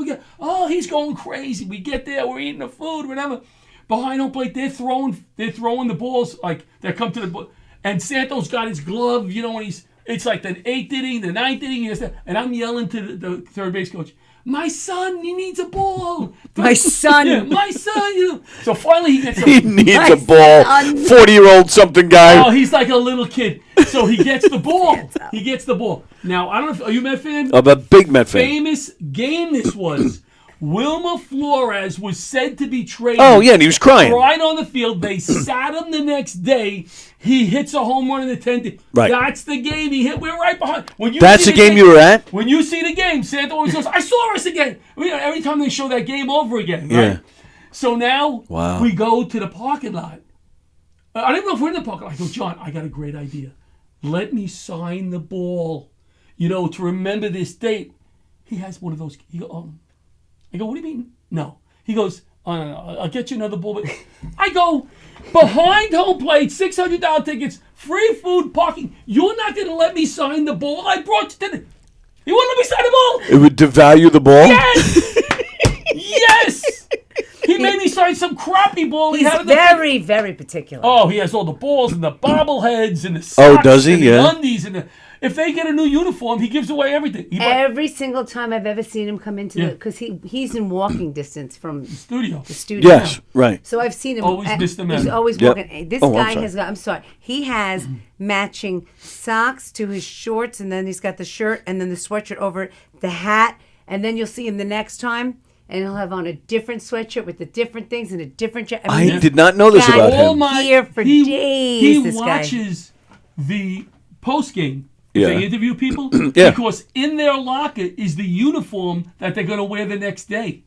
He's going crazy. We get there, we're eating the food, whatever. Behind home plate, they're throwing the balls like they come to the ball. And Santo's got his glove, when it's like the 8th inning, the 9th inning, and I'm yelling to the third base coach, my son, he needs a ball.
My son.
Yeah, my son. So finally he gets
He needs a ball. 40-year-old something guy.
Oh, he's like a little kid. So he gets the ball. He gets the ball. Now, I don't know are you a Met fan?
I'm a big Met fan.
Famous game this was Wilmer Flores was said to be traded.
Oh, yeah, and he was crying.
Right on the field. They sat him the next day. He hits a home run in the 10th.
Right.
That's the game he hit. We're right behind. When you
That's
see
the game you were at?
When you see the game, Santa always goes, I saw us again. Every time they show that game over again. Right?
Yeah.
So now
Wow.
we go to the parking lot. I don't even know if we're in the parking lot. I go, John, I got a great idea. Let me sign the ball, to remember this date. He has one of those. I go, what do you mean? No. He goes, I'll get you another ball. But I go, behind home plate, $600 tickets, free food, parking. You're not going to let me sign the ball? I brought you to the... You wouldn't let me sign the ball?
It would devalue the ball?
Yes! Yes! He made me sign some crappy ball.
He's very, very particular.
Oh, he has all the balls and the bobbleheads and the socks
Oh, does he?
and the
Yeah.
undies. If they get a new uniform, he gives away everything.
Every single time I've ever seen him come into because he's in walking distance from the
studio.
Yes, right.
So I've seen him.
Always missed the
He's
man.
always
Yep.
walking. This
Oh, I'm
guy
sorry.
has got. I'm sorry. He has matching socks to his shorts, and then he's got the shirt, and then the sweatshirt over it, the hat, and then you'll see him the next time. And he'll have on a different sweatshirt with the different things and a different jacket.
I did not know this about him.
Here for days.
He
this guy.
watches the post game.
Yeah.
They interview people
Yeah.
because in their locker is the uniform that they're going to wear the next day.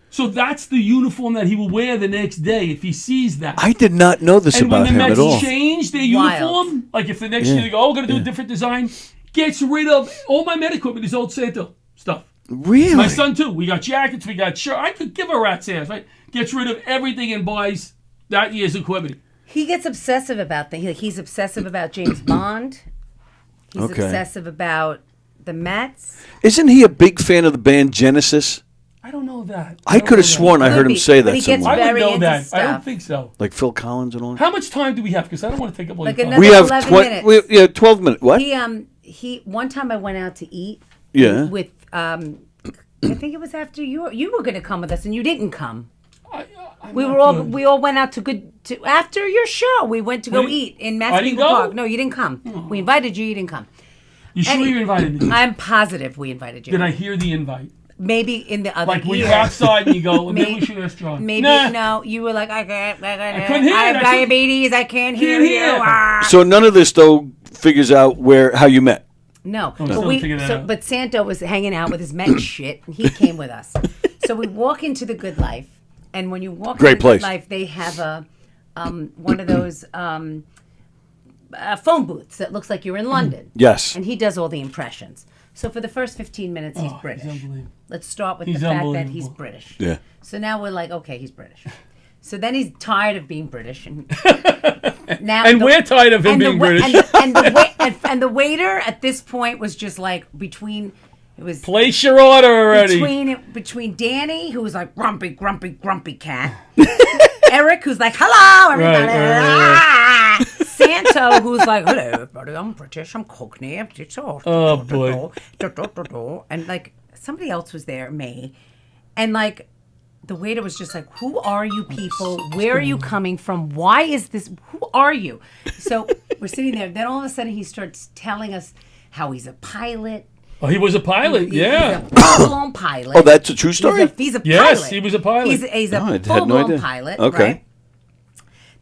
So that's the uniform that he will wear the next day if he sees that.
I did not know this
and
about
when
him
the
at
Mets
all.
change their uniform, like if the next
Yeah.
year they go, we're going to do a different design, gets rid of all my Met equipment, his old Santa stuff.
Really?
My son too. We got jackets, we got shirts. I could give a rat's ass, right? Gets rid of everything and buys that year's equipment.
He gets obsessive about things. He's obsessive about James Bond. He's
Okay.
obsessive about the Mets.
Isn't he a big fan of the band Genesis?
I don't know that.
I could have sworn I heard him say that somewhere.
I would
very
know
into
that. I
stuff.
don't think so.
Like Phil Collins and all that?
How much time do we have? Because I don't want to take up all
Like
your time.
another
We have
11 minutes.
12 minutes. What?
He one time I went out to eat.
Yeah.
With I think it was after you were going to come with us and you didn't come. We all went out to after your show. We went to go eat in Massapequa
go?
Park. No, you didn't come. We invited you. You didn't come.
You sure you invited me?
I'm positive we invited you.
Did I hear the invite?
Maybe in the other
Like when
ear.
you're outside and you go, well, maybe we should ask John.
Maybe
Nah.
no. You were like, I
couldn't hear
I
it.
have
I
diabetes. I can't hear you. Ah.
So none of this, though, figures out how you met.
No,
Oh, still figure that out.
but Santa was hanging out with his Met shit, and he came with us. So we walk into the Good Life, and when you walk
Great
into
place.
the Good Life, they have a one of those phone booths that looks like you're in London.
Yes.
And he does all the impressions. So for the first 15 minutes, he's British.
unbelievable.
Let's start with
He's
the fact that
unbelievable.
he's British.
Yeah.
So now we're like, okay, he's British. So then he's tired of being British, and now
And we're tired of him being British.
And the waiter at this point was just like it was
Place your order already.
between Danny, who was like grumpy cat, Eric, who's like hello everybody,
Right.
Santa, who's like hello everybody, I'm British, I'm Cockney,
Oh, boy.
and like somebody else was there, May, and like. The waiter was just like, who are you people? Where are you coming from? Why is this? Who are you? So we're sitting there. Then all of a sudden he starts telling us how he's a pilot.
Oh, he was a pilot, yeah.
He's a full-blown pilot.
Oh, that's a true story?
He's a pilot.
Yes, he was a pilot.
He's
Oh, I
a
had no
full-blown
idea.
pilot,
Okay.
right?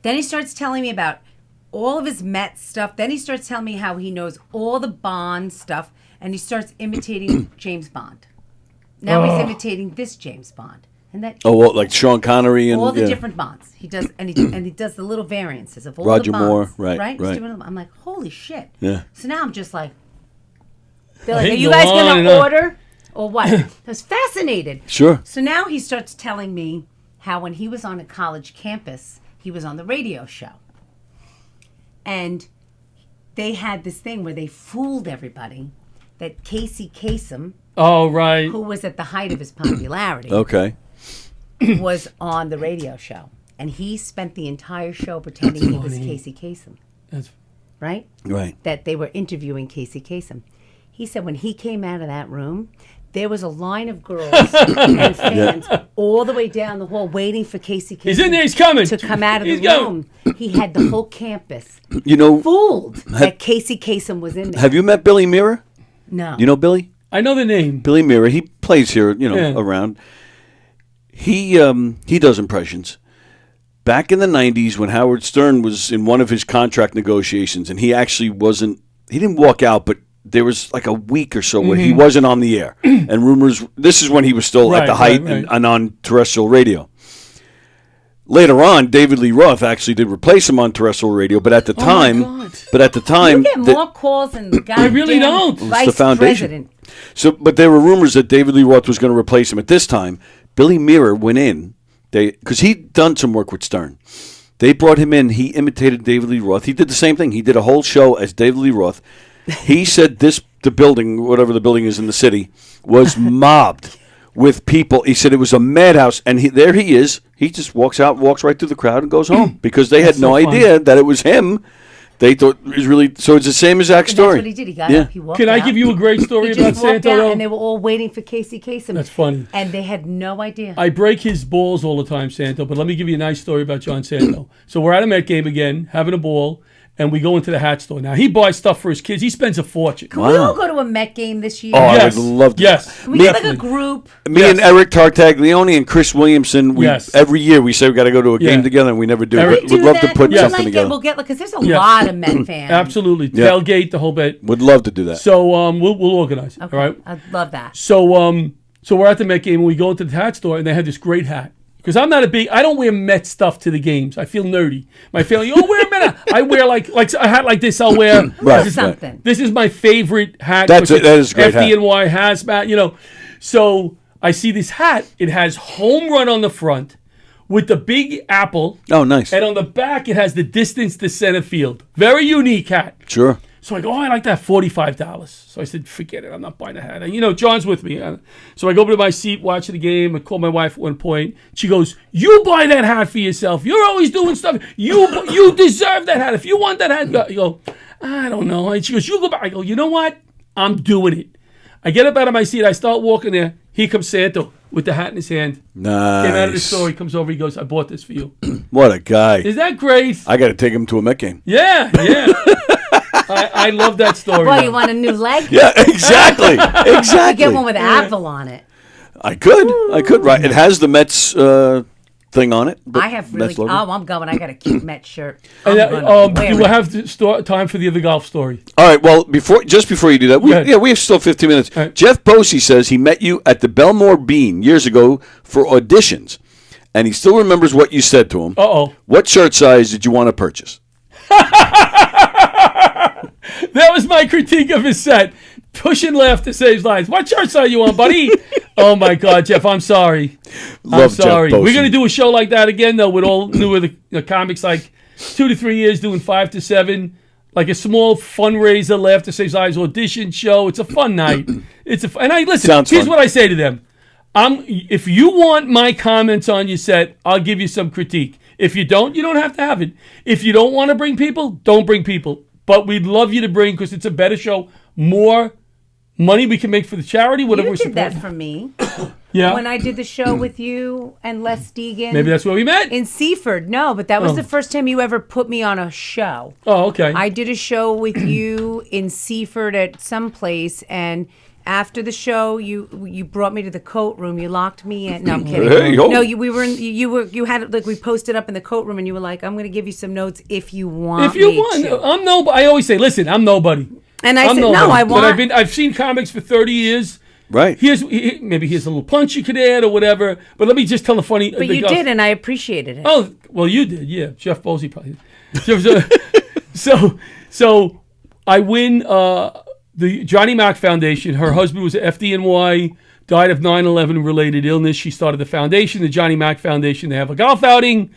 Then he starts telling me about all of his Met stuff. Then he starts telling me how he knows all the Bond stuff. And he starts imitating James Bond. Now he's imitating this James Bond. And that
Oh, well, like Sean Connery and
all the
yeah.
different Bonds. He does, and he does the little variances of all
Roger
the Bonds.
Moore, right,
Right.
right.
He's doing them. I'm like, holy shit.
Yeah.
So now I'm just like, they're
I
like,
hate
are you
go
guys
on and
gonna
on.
order or what? I was fascinated.
Sure.
So now he starts telling me how when he was on a college campus, he was on the radio show, and they had this thing where they fooled everybody that Casey Kasem,
Oh, right.
who was at the height of his popularity,
Okay.
was on the radio show. And he spent the entire show pretending he was Casey Kasem.
That's
Right?
Right.
That they were interviewing Casey Kasem. He said when he came out of that room, there was a line of girls and fans all the way down the hall waiting for Casey Kasem
He's in there, he's coming.
to come out of
He's
the
going.
room. He had the whole campus
You know,
fooled that Casey Kasem was in there.
have you met Billy Mirror?
No.
You know Billy?
I know the name.
Billy Mirror. He plays here,
Yeah.
around. He does impressions. Back in the 90s when Howard Stern was in one of his contract negotiations, and he actually he didn't walk out, but there was like a week or so where he wasn't on the air. And rumors, this is when he was still at the height and on terrestrial radio. Later on, David Lee Roth actually did replace him on terrestrial radio, but at the time,
You get more calls than the
I really don't.
Vice
the foundation.
President.
So, but there were rumors that David Lee Roth was going to replace him. At this time, Billy Mirror went in, because he'd done some work with Stern. They brought him in. He imitated David Lee Roth. He did the same thing. He did a whole show as David Lee Roth. He said the building, whatever the building is in the city, was mobbed with people. He said it was a madhouse, and there he is. He just walks right through the crowd and goes home because they had no idea that it was him. They thought it was really. So it's the same as Zach's story.
That's what he did. He got up. He walked
Can I
out.
give you a great story
He
about
just walked
Santa?
out, and they were all waiting for Casey Kasem.
That's funny.
And they had no idea.
I break his balls all the time, Santo, but let me give you a nice story about John Santo. So we're at a Met game again, having a ball, and we go into the hat store. Now, he buys stuff for his kids. He spends a fortune.
Can we all go to a Met game this year?
Oh, I would love to.
Yes.
Can we get like a group?
Me and Eric Tartaglione and Chris Williamson,
Yes.
every year we say we got to go to a game together, and we never do.
Eric-
We'd love to put something together.
We'll get because there's a lot of Met fans.
Absolutely.
Yeah.
Tailgate, the whole bit.
Would love to do that.
So we'll organize it.
Okay.
All right.
I love that.
So so we're at the Met game and we go into the hat store and they had this great hat. Because I don't wear Met stuff to the games. I feel nerdy. My family, wear a Met hat. I wear like a hat like this. I'll wear
something.
This is my favorite hat.
That is a great hat.
FDNY hazmat. So I see this hat. It has home run on the front with the big apple.
Oh, nice.
And on the back, it has the distance to center field. Very unique hat.
Sure.
So I go, I like that, $45. So I said, forget it, I'm not buying a hat. And John's with me. So I go over to my seat, watching the game. I call my wife at one point. She goes, you buy that hat for yourself. You're always doing stuff. You deserve that hat. If you want that hat, you go, I don't know. And she goes, you go back. I go, you know what? I'm doing it. I get up out of my seat. I start walking there. Here comes Santa with the hat in his hand.
Nice.
Came out of the store. He comes over. He goes, I bought this for you.
What a guy.
Is that great?
I got to take him to a Met game.
Yeah. I love that story.
Well, you want a new leg?
Yeah, exactly.
You
Exactly.
get one with apple on it.
I could. Right. It has the Mets thing on it.
I have really.
Mets logo.
Oh, I'm going. I got a cute Met shirt.
And
I'm
do we have time for the other golf story?
All right. Well, before you do that, we have still 15 minutes.
Right.
Jeff Bosey says he met you at the Belmore Bean years ago for auditions, and he still remembers what you said to him.
Uh-oh.
What shirt size did you want to purchase?
That was my critique of his set. Pushing laughter saves lives. What shirt size you want, buddy? Oh my God, Jeff, I'm sorry. I'm sorry. We're gonna do a show like that again, though, with all new the comics, like 2 to 3 years, doing 5 to 7, like a small fundraiser, laughter saves lives audition show. It's a fun night. And I listen.
Sounds
here's
fun.
what I say to them. If you want my comments on your set, I'll give you some critique. If you don't have to have it. If you don't want to bring people, don't bring people. But we'd love you to bring because it's a better show. More money we can make for the charity, whatever
You
we're
did that
supporting.
for me.
Yeah.
When I did the show with you and Les Deegan.
Maybe that's where we met.
In Seaford. No, but that was
Oh.
the first time you ever put me on a show.
Oh, okay.
I did a show with you in Seaford at some place, and after the show, you brought me to the coat room. You locked me in. No, I'm kidding.
Hey, yo.
No, you had like we posted up in the coat room, and you were like, "I'm going to give you some notes if you want."
If you
me
want,
to."
I'm nobody. I always say, listen, I'm nobody.
And I
I'm
said,
nobody.
"No, I want."
But I've seen comics for 30 years.
Right.
Maybe here's a little punch you could add or whatever. But let me just tell the funny.
But you did, and I appreciated it.
Oh, well, you did, yeah. Jeff Bosey probably did. So I win the Johnny Mack Foundation. Her husband was at FDNY, died of 9/11 related illness. She started the foundation, the Johnny Mack Foundation. They have a golf outing.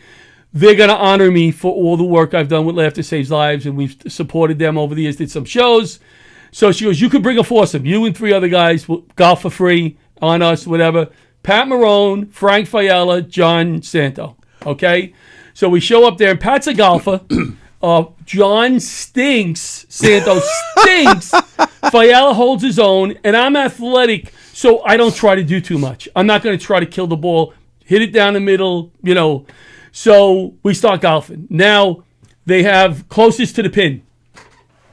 They're going to honor me for all the work I've done with Laughter Saves Lives, and we've supported them over the years, did some shows. So she goes, you could bring a foursome. You and 3 other guys will golf for free on us, whatever. Pat Marone, Frank Fiala, John Santo. Okay? So we show up there, and Pat's a golfer. John stinks. Santo stinks. Fiala holds his own, and I'm athletic, so I don't try to do too much. I'm not going to try to kill the ball, hit it down the middle, So we start golfing. Now, they have closest to the pin,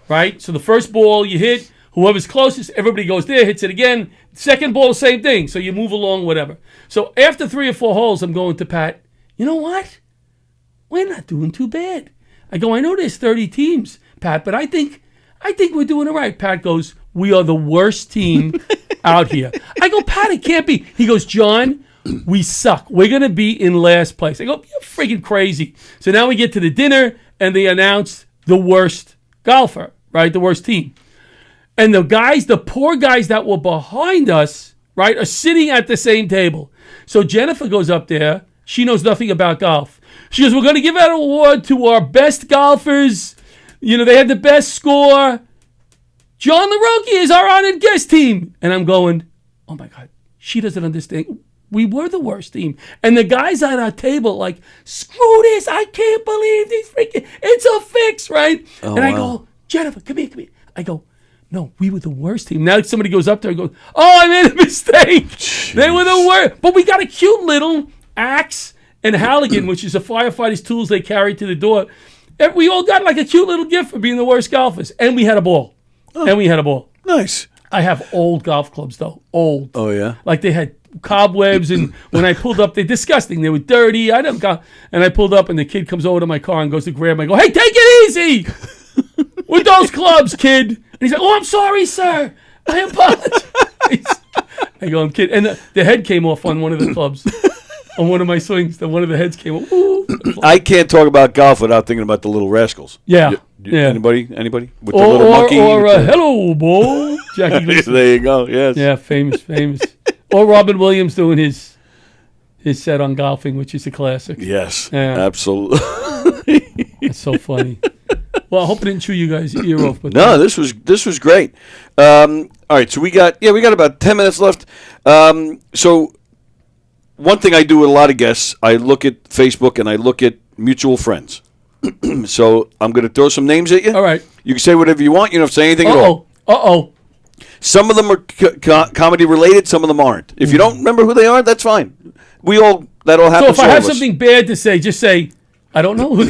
right? So the first ball you hit, Whoever's closest, everybody goes there, hits it again. Second ball, same thing. So you move along, whatever. So after 3 or 4 holes, I'm going to Pat, you know what? We're not doing too bad. I go, I know there's 30 teams, Pat, but I think we're doing all right. Pat goes, we are the worst team out here. I go, Pat, it can't be. He goes, John, we suck. We're going to be in last place. I go, you're freaking crazy. So now we get to the dinner, and they announce the worst golfer, right? The worst team. And the poor guys that were behind us, right, are sitting at the same table. So Jennifer goes up there. She knows nothing about golf. She goes, we're going to give out an award to our best golfers. You know, they had the best score. John Larocchia is our honored guest team. And I'm going, oh, my God. She doesn't understand. We were the worst team. And the guys at our table like, screw this. I can't believe these freaking, it's a fix, right?
Oh,
and I go, Jennifer, come here. I go, no, we were the worst team. Now somebody goes up there and goes, oh, I made a mistake. Jeez. They were the worst. But we got a cute little axe and Halligan, which is a firefighter's tools they carry to the door. And we all got like a cute little gift for being the worst golfers. And we had a ball.
Nice.
I have old golf clubs, though. Old.
Oh, yeah?
Like they had cobwebs, and when I pulled up, they're disgusting. They were dirty. And I pulled up, and the kid comes over to my car and goes to grab me. I go, hey, take it easy with those clubs, kid. And he's like, oh, I'm sorry, sir. I apologize. I go, I'm kidding. And the head came off on one of the clubs. On one of my swings, one of the heads came off. Ooh.
I can't talk about golf without thinking about the Little Rascals.
Yeah.
Anybody? With the little monkey?
Hello, boy. Jackie Gleason.
There you go, yes.
Yeah, famous. Or Robin Williams doing his set on golfing, which is a classic.
Yes,
yeah.
Absolutely.
That's so funny. Well, I hope it didn't chew you guys' ear off. But
no, this was great. All right, so we got about 10 minutes left. So one thing I do with a lot of guests, I look at Facebook and I look at mutual friends. So I'm going to throw some names at you.
All right.
You can say whatever you want. You don't have to say anything at all.
Uh-oh.
Some of them are comedy related. Some of them aren't. If you don't remember who they are, that's fine. That all happens.
So if I have something bad to say, just say, I don't know. I don't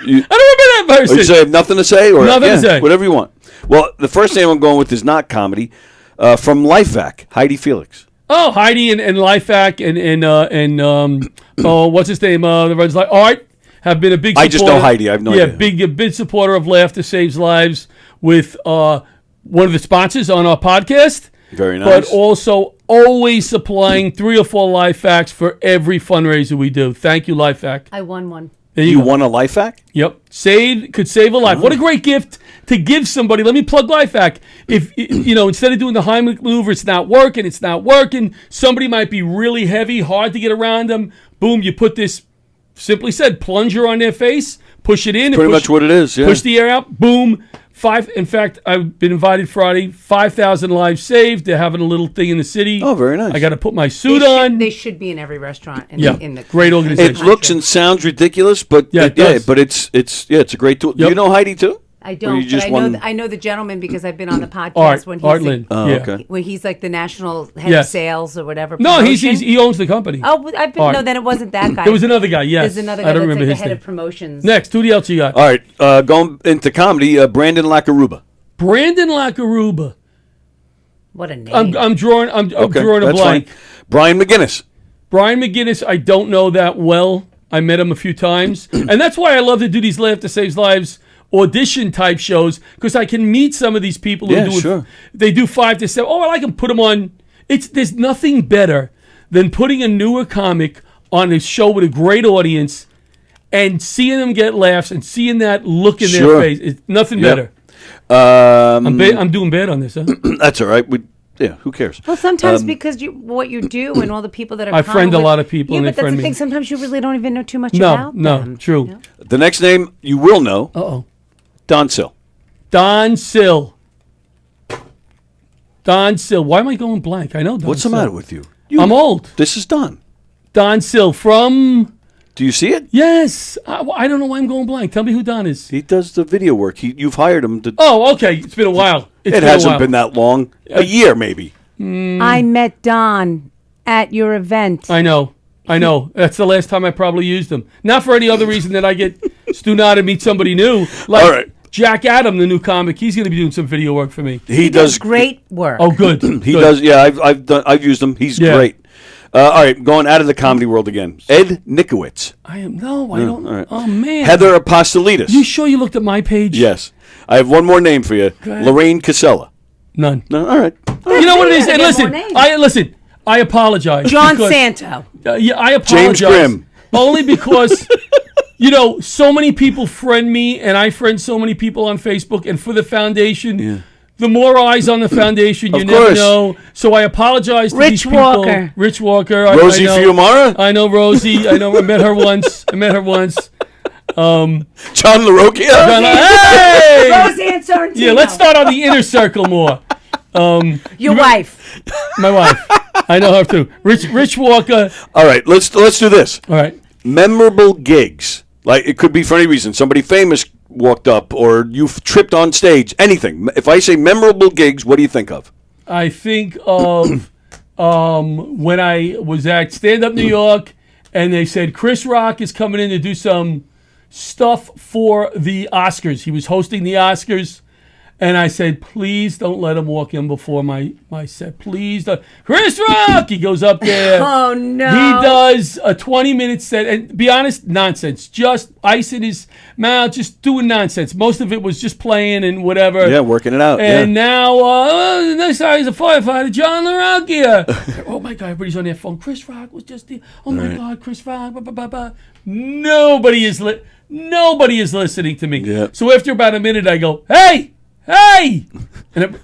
remember that person.
Or you say I have nothing to say? Or
nothing to say.
Whatever you want. Well, the first name I'm going with is not comedy. From Lifevac, Heidi Felix.
Oh, Heidi and Lifevac and what's his name? The Reds like Art have been a big supporter.
I just know Heidi. I have no idea.
Yeah, big supporter of Laughter Saves Lives with one of the sponsors on our podcast.
Very nice.
But also always supplying 3 or 4 Lifevacs for every fundraiser we do. Thank you, Lifevac.
I won one.
There
you
go.
won a Lifevac?
Yep. Could save a life. Oh. What a great gift to give somebody. Let me plug Lifevac. If instead of doing the Heimlich maneuver, it's not working. Somebody might be really heavy, hard to get around them. Boom, you put this, simply said, plunger on their face, push it in.
Pretty much what it is, yeah.
Push the air out, boom. In fact, I've been invited Friday, 5,000 lives saved. They're having a little thing in the city.
Oh, very nice.
I got to put my suit on.
They should be in every restaurant in the
great organization.
It looks and sounds ridiculous, but it's a great tool. Yep. Do you know Heidi too?
I don't, but I know the gentleman because I've been on the podcast when he's like the national head of sales or whatever.
No, he owns the company.
Oh, then it wasn't that guy.
There was another guy. Yes,
there's another guy. I don't remember his head of promotions.
Next, who else you got?
All right, going into comedy, Brandon Lacaruba.
What a name!
I'm drawing a blank.
Fine. Brian McGinnis. I don't know that well. I met him a few times, and that's why I love to do these Laughter Saves Lives audition type shows, because I can meet some of these people who they do 5 to 7. Oh, I can put them on. There's nothing better than putting a newer comic on a show with a great audience and seeing them get laughs and seeing that look in their face. It's nothing better. I'm doing bad on this, huh? That's all right. Who cares?
Well, sometimes because what you do and all the people that are
I friend a lot of people.
Yeah,
and
but that's the thing. Sometimes you really don't even know too much about them.
No, true.
You know?
The next name you will know.
Uh-oh.
Don Sill.
Don Sill. Why am I going blank? I know Don
What's
Sill.
the matter with you?
I'm old.
This is Don.
Don Sill from...
Do you see it?
Yes. I don't know why I'm going blank. Tell me who Don is.
He does the video work. You've hired him to...
Oh, okay. It's been a while.
It hasn't been that long. A year, maybe.
I met Don at your event.
I know. That's the last time I probably used him. Not for any other reason than I get Stu to meet somebody new.
All right.
Jack Adam, the new comic, he's going to be doing some video work for me.
He does
great work.
Oh, good.
He
Good.
does. Yeah, I've used him. He's great. All right, going out of the comedy world again. Ed Nikowitz.
I don't.
All right.
Oh, man.
Heather Apostolidis.
You sure you looked at my page?
Yes. I have one more name for you.
Go ahead.
Lorraine Casella.
None.
No. All right.
You know what it is?
gotta
And
get more names.
listen. I apologize.
John
because-
Santo.
Yeah, I apologize.
James Grimm.
Only because, so many people friend me, and I friend so many people on Facebook. And for the foundation, the more eyes on the foundation, you
Of
never
course.
know. So I apologize to
Rich
these people.
Walker.
Rich Walker.
Rosie
I know,
Fiumara?
I know Rosie. I know. I met her once.
John LaRocchia?
Hey!
Roseanne Sorrentino.
Yeah, let's start on the inner circle more.
Your wife.
My wife. I know her too. Rich Walker.
All right, let's do this.
All right.
Memorable gigs. Like, it could be for any reason. Somebody famous walked up, or you've tripped on stage. Anything. If I say memorable gigs, what do you think of?
I think of when I was at Stand Up New York, and they said Chris Rock is coming in to do some stuff for the Oscars. He was hosting the Oscars, and I said, please don't let him walk in before my set. Please don't. Chris Rock! He goes up there.
Oh, no.
He does a 20-minute set, and be honest, nonsense. Just ice in his mouth, just doing nonsense. Most of it was just playing and whatever.
Yeah, working it out.
And now, next guy is a firefighter, John Larocchia. Oh my God, everybody's on their phone. Chris Rock was just there. Oh my God, Chris Rock. Blah, blah, blah, blah. Nobody is listening to me.
Yeah.
So after about a minute, I go, hey! And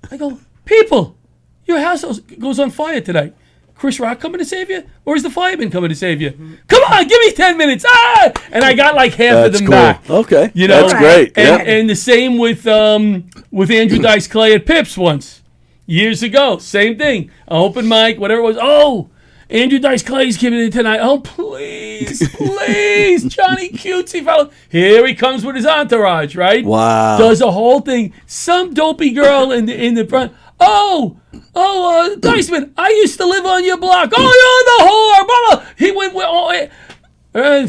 I go, people, your house goes on fire today. Chris Rock coming to save you? Or is the fireman coming to save you? Come on, give me 10 minutes. And I got like half of them
cool.
back.
Okay.
That's
great.
And the same with Andrew Dice Clay at Pips once. Years ago. Same thing. An open mic, whatever it was. Oh, Andrew Dice Clay's giving it tonight. Oh, please, Johnny cutesy fellow. Here he comes with his entourage, right?
Wow.
Does a whole thing. Some dopey girl in the front. Diceman, I used to live on your block. Oh, you're the whore. Blah, blah. He went with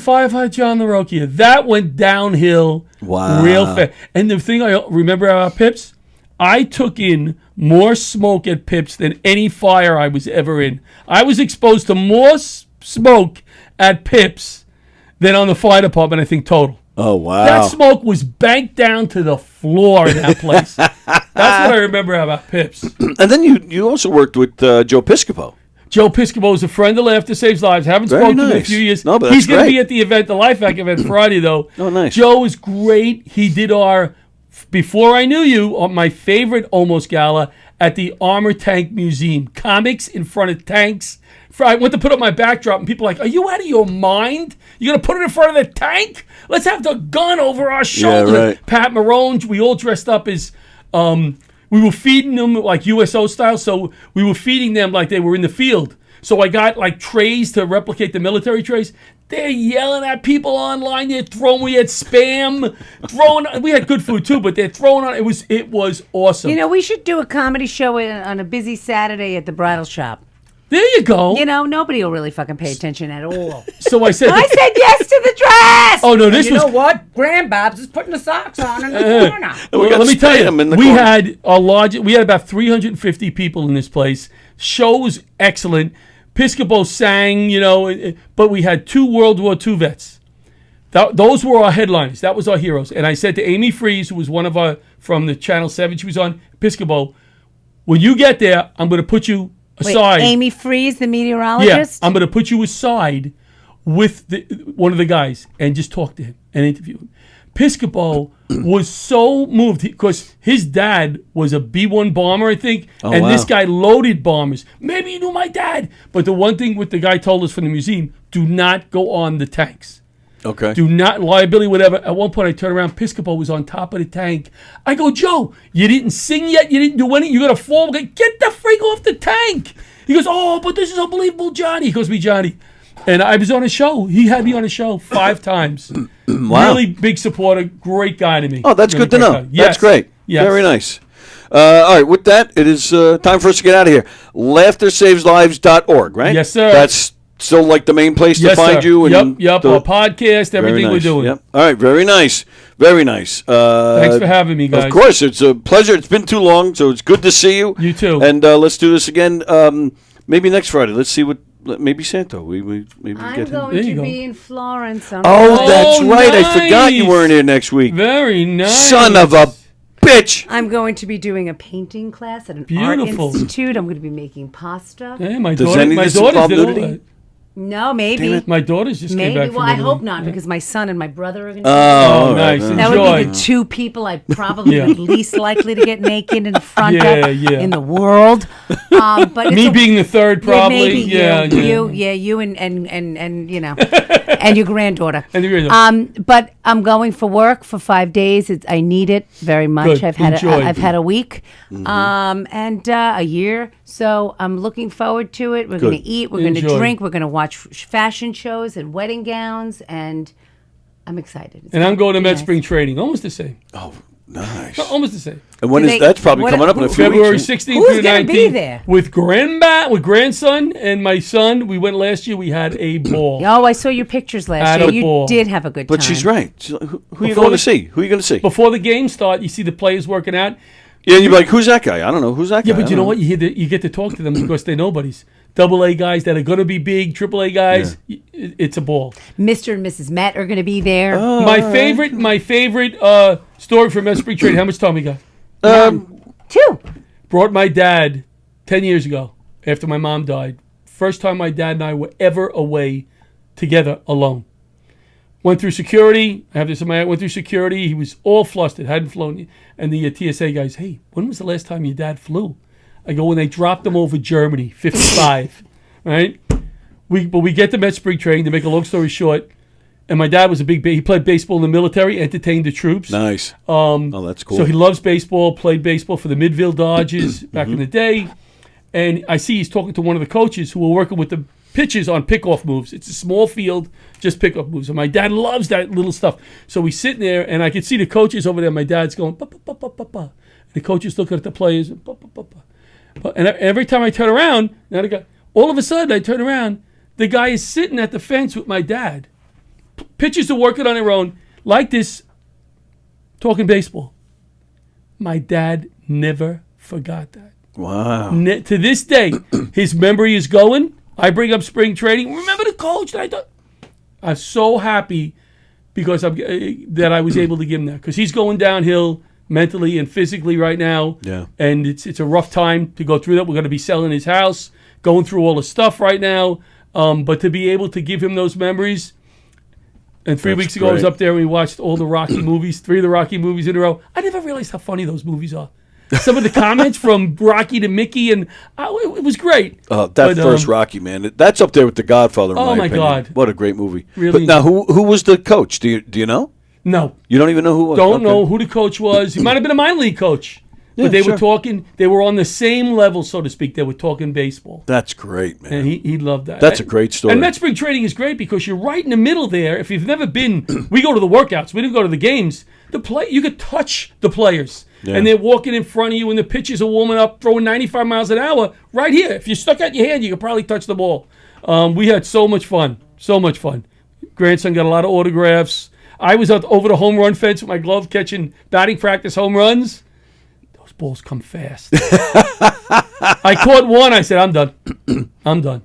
Firefighter John LaRocchia. That went downhill real fast. And the thing I remember about Pips, I took in more smoke at Pips than any fire I was ever in. I was exposed to more smoke at Pips than on the fire department, I think, total.
Oh, wow.
That smoke was banked down to the floor in that place. That's what I remember about Pips.
And then you also worked with Joe Piscopo.
Joe Piscopo is a friend of Laughter Saves Lives. Haven't
Very
spoken to him in a
nice.
few years.
No, but
He's
that's
going to
great.
be at the event, the Life Hack event Friday, though.
Oh, nice.
Joe is great. He did Before I Knew You, my favorite Almost Gala at the Armor Tank Museum. Comics in front of tanks. I went to put up my backdrop, and people are like, are you out of your mind? You're going to put it in front of the tank? Let's have the gun over our shoulder.
Yeah, right.
Pat Marone, we all dressed up as... we were feeding them like USO style, so we were feeding them like they were in the field. So I got like trays to replicate the military trays. They're yelling at people online. They're throwing. We had spam throwing. We had good food too, but they're throwing on. It was awesome.
You know, we should do a comedy show on a busy Saturday at the bridal shop.
There you go.
You know, nobody will really fucking pay attention at all.
So I said.
I said yes to the dress.
Oh no, this
and
was.
You know what? Grandbabs is putting the socks on in the corner.
Well, let me tell you, we
corner.
had about 350 people in this place. Show was excellent. Piscopo sang, but we had 2 World War II vets. Those were our headliners. That was our heroes. And I said to Amy Freeze, who was one of our, from the Channel 7, she was on Piscopo, when you get there, I'm going to put you aside.
Wait, Amy Freeze, the meteorologist?
Yeah, I'm going to put you aside with one of the guys and just talk to him and interview him. Piscopo was so moved because his dad was a B-1 bomber, I think, and
wow.
this guy loaded bombers. Maybe you knew my dad. But the one thing what the guy told us from the museum, do not go on the tanks.
Okay.
Do not, liability, whatever. At one point, I turned around. Piscopo was on top of the tank. I go, Joe, you didn't sing yet? You didn't do anything? You're going to fall? Get the freak off the tank. He goes, oh, but this is unbelievable, Johnny. He goes, me, Johnny. And I was on a show. He had me on a show 5 times.
Wow.
Really big supporter. Great guy to me.
Oh, that's
Really
good to
great
know.
guy. Yes.
That's great.
Yes.
Very nice. All right, with that, it is time for us to get out of here. LaughterSavesLives.org, right?
Yes, sir.
That's still like the main place to
Yes,
find
sir.
you? And
Yep. Our podcast, everything we're doing.
Yep. All right, very nice. Very nice.
Thanks for having me, guys.
Of course, it's a pleasure. It's been too long, so it's good to see you.
You too.
And let's do this again maybe next Friday. Let's see what, maybe Santo. Maybe
I'm
get him.
going to be in Florence. On
Oh, that's right.
nice.
I forgot you weren't here next week.
Very nice.
Son of a bitch.
I'm going to be doing a painting class at an
Beautiful.
art institute. I'm going to be making pasta.
Hey, my
Does
daughter,
any of
my
this
daughters
involve
did all
nudity?
that.
No, maybe.
My daughters just came
Maybe.
back from
Well, I
Italy.
hope not
Yeah.
because my son and my brother are going to.
Oh,
nice.
right.
That would
Enjoy.
be the two people I probably
Yeah.
would least likely to get naked in front
Yeah,
of
yeah.
in the world. But
Me
it's
being the third, probably.
maybe
Yeah,
you and you know, and your granddaughter.
And your granddaughter.
But I'm going for work for 5 days. I need it very much.
Good.
I've had
Enjoy.
I've had a week, and a year. So I'm looking forward to it. We're
Good.
going to eat. We're going to
Enjoy.
drink. We're going to watch fashion shows and wedding gowns, and I'm excited. It's
And I'm going to
be
Met
nice.
Spring Training. Almost the same.
Oh, nice.
Almost the same.
And when
Do
is
they-
that's probably
what-
coming up in a few
February
weeks.
16th
Who's
through
gonna be
19th.
there?
With grandson and my son. We went last year. We had a ball.
Oh, I saw your pictures last
Had
year.
a
You
ball.
did have a good time.
But she's right. Who are you
Before
going to
the-
see? Who are you going to see?
Before the games start, you see the players working out.
Yeah, and you're like, who's that guy? I don't know. Who's that guy?
Yeah, but you know what? You get to talk to them because they're nobodies. AA guys that are going to be big, AAA guys. It's a ball.
Mr. and Mrs. Met are going to be there.
Oh.
My favorite story from Met Spring Training. How much time we got?
2.
Brought my dad 10 years ago after my mom died. First time my dad and I were ever away together alone. Went through security. I have this in my head. Went through security. He was all flustered. Hadn't flown. And the TSA guys, hey, when was the last time your dad flew? I go, when they dropped him over Germany, 55. Right? But we get to Met Spring Training, to make a long story short. And my dad was he played baseball in the military, entertained the troops.
Nice. That's cool.
So he loves baseball, played baseball for the Midville Dodgers back in the day. And I see he's talking to one of the coaches who were working with the pitchers on pickoff moves. It's a small field, just pickoff moves. And my dad loves that little stuff. So he's sitting there, and I can see the coaches over there. My dad's going, ba, ba, ba, ba, ba, ba. And the coaches looking at the players. Ba, ba, ba, ba. And every time I turn around, all of a sudden I turn around, the guy is sitting at the fence with my dad. Pitchers are working on their own, like this, talking baseball. My dad never forgot that.
Wow.
To this day, his memory is going. I bring up spring training. Remember the coach that I thought? I'm so happy because that I was able to give him that. Because he's going downhill mentally and physically right now.
Yeah.
And it's a rough time to go through that. We're going to be selling his house, going through all the stuff right now. But to be able to give him those memories. And 3 weeks ago, I was
great.
up there and we watched all the Rocky movies, 3 of the Rocky movies in a row. I never realized how funny those movies are. Some of the comments from Rocky to Mickey, and it was great.
That first Rocky, man, that's up there with The Godfather. In
Oh, my
opinion.
God.
What a great movie!
Really.
But now, who was the coach? Do you know?
No,
you don't even know who was.
don't
Okay.
know who the coach was. He might have been a minor league coach,
Yeah,
but they
sure.
were talking. They were on the same level, so to speak. They were talking baseball,
That's great, man.
and he loved that.
That's a great story.
And Met Spring Training is great because you're right in the middle there. If you've never been, we go to the workouts. We didn't go to the games. You could touch the players.
Yeah.
And they're walking in front of you, and the pitchers are warming up, throwing 95 miles an hour right here. If you stuck out your hand, you could probably touch the ball. We had so much fun. So much fun. Grandson got a lot of autographs. I was out over the home run fence with my glove catching batting practice home runs. Those balls come fast. I caught one. I said, I'm done. I'm done.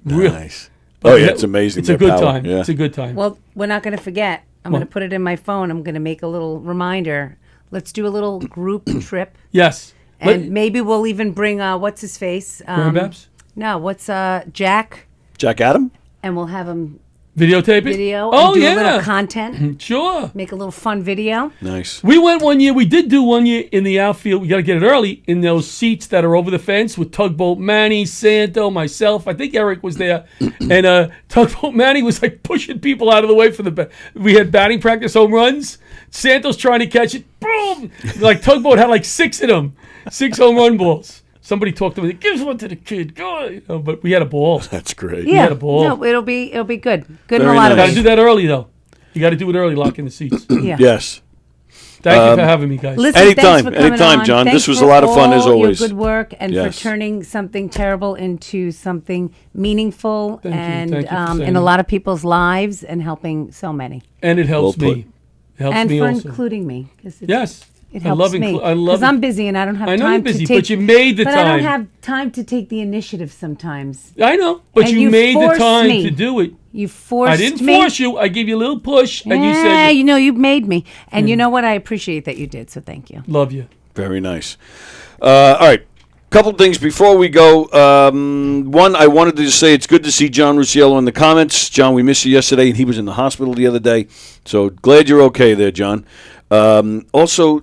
Nice.
But
Oh, yeah, it's amazing.
It's a
their
good
power.
time.
Yeah.
It's a good time.
Well, we're not going to forget. I'm
What?
going to put it in my phone. I'm going to make a little reminder. Let's do a little group trip.
Yes.
And maybe we'll even bring, what's his face?
Graham Babs?
No, what's Jack?
Jack Adam?
And we'll have him
Videotape it?
video
Oh,
and do
yeah.
a little content.
Sure.
Make a little fun video.
Nice.
We went one year. We did do one year in the outfield. We got to get it early in those seats that are over the fence with Tugboat Manny, Santo, myself. I think Eric was there. And Tugboat Manny was like pushing people out of the way for the. We had batting practice home runs. Santo's trying to catch it. Boom! Like Tugboat had like 6 of them, 6 home run balls. Somebody talked to me. Give one to the kid. Go. But we had a ball.
That's great.
We had a ball.
No, it'll be good. Good in
Very
a lot of
Got to
ways.
do that early though. You got to do it early. Lock in the seats.
Yeah.
Yes.
Thank you for having me, guys.
Listen,
Anytime,
thanks for coming
anytime,
on.
John.
Thanks
This was
for
a lot of fun, as
all
always.
Your good work and
Yes.
for turning something terrible into something meaningful
Thank you.
and
Thank you for saying
in a
that.
lot of people's lives and helping so many.
And it helps
Well put.
me. It helps
And
me
for
also.
including me. 'Cause
Yes.
It
I
helps
love
me
I love
because I'm busy and I don't have
I know
time
you're busy,
to take.
but you made the
but
time.
I don't have time to take the initiative sometimes.
I know, but
And
you made the
forced
time
me.
to do it.
You forced
I didn't
me.
force you. I gave you a little push, and you
Yeah,
said,
you know, you made me, and you know what? I appreciate that you did. So thank you.
"Love you."
Very nice. All right. Couple things before we go. One, I wanted to say it's good to see John Rusiello in the comments. John, we missed you yesterday, and he was in the hospital the other day. So glad you're okay there, John. Also,